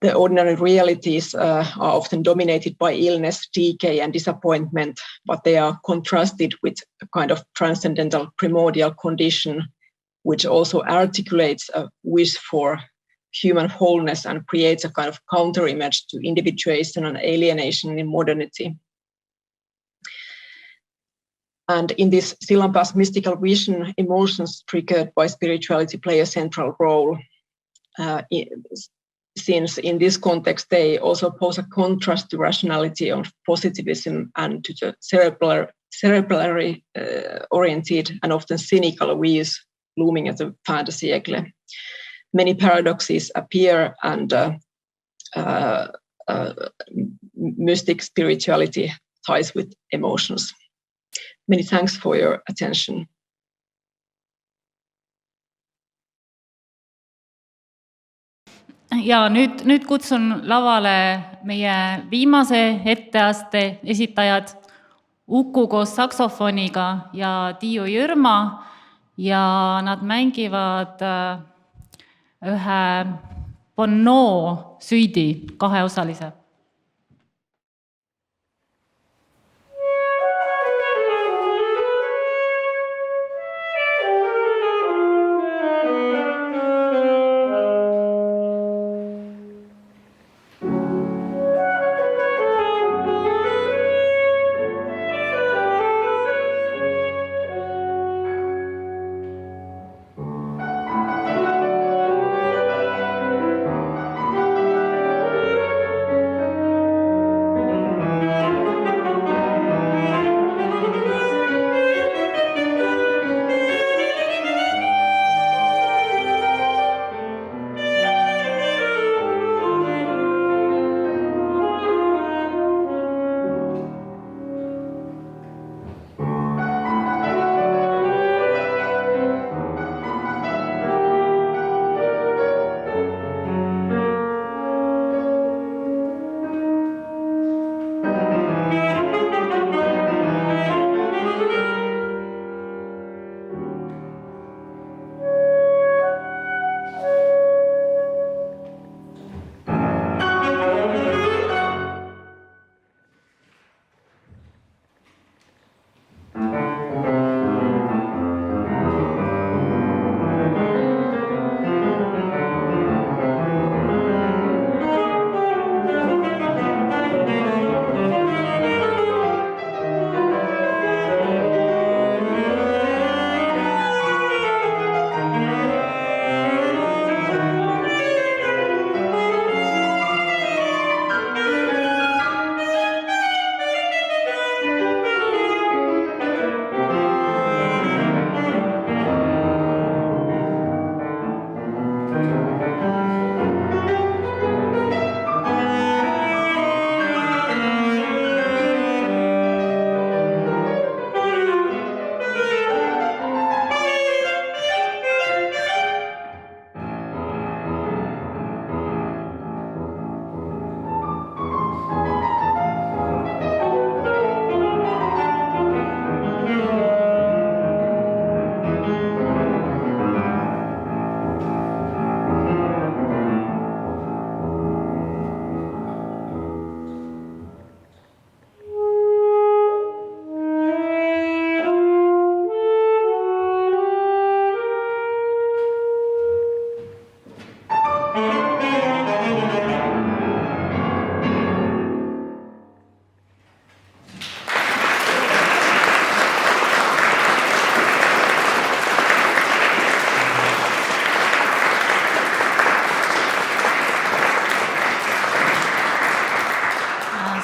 G: The ordinary realities are often dominated by illness, decay, and disappointment, but they are contrasted with a kind of transcendental primordial condition, which also articulates a wish for human wholeness and creates a kind of counter-image to individuation and alienation in modernity. And in this Sillanpää's mystical vision, emotions triggered by spirituality play a central role. Since in this context, they also pose a contrast to rationality of positivism and to the cerebrally oriented and often cynical views looming at the fin de siècle. Many paradoxes appear, and mystic spirituality ties with emotions. Many thanks for your attention.
A: Ja nüüd kutsun lavale meie viimase etteaste esitajad Uku koos saksofoniga ja Tiiu Jürma ja nad mängivad ühe Bonnot süüdi kaheosalise.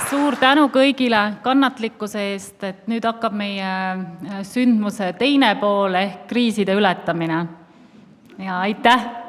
A: Suur tänu kõigile kannatlikkuse eest, et nüüd hakkab meie sündmuse teine pool ehk kriiside ületamine. Ja aitäh!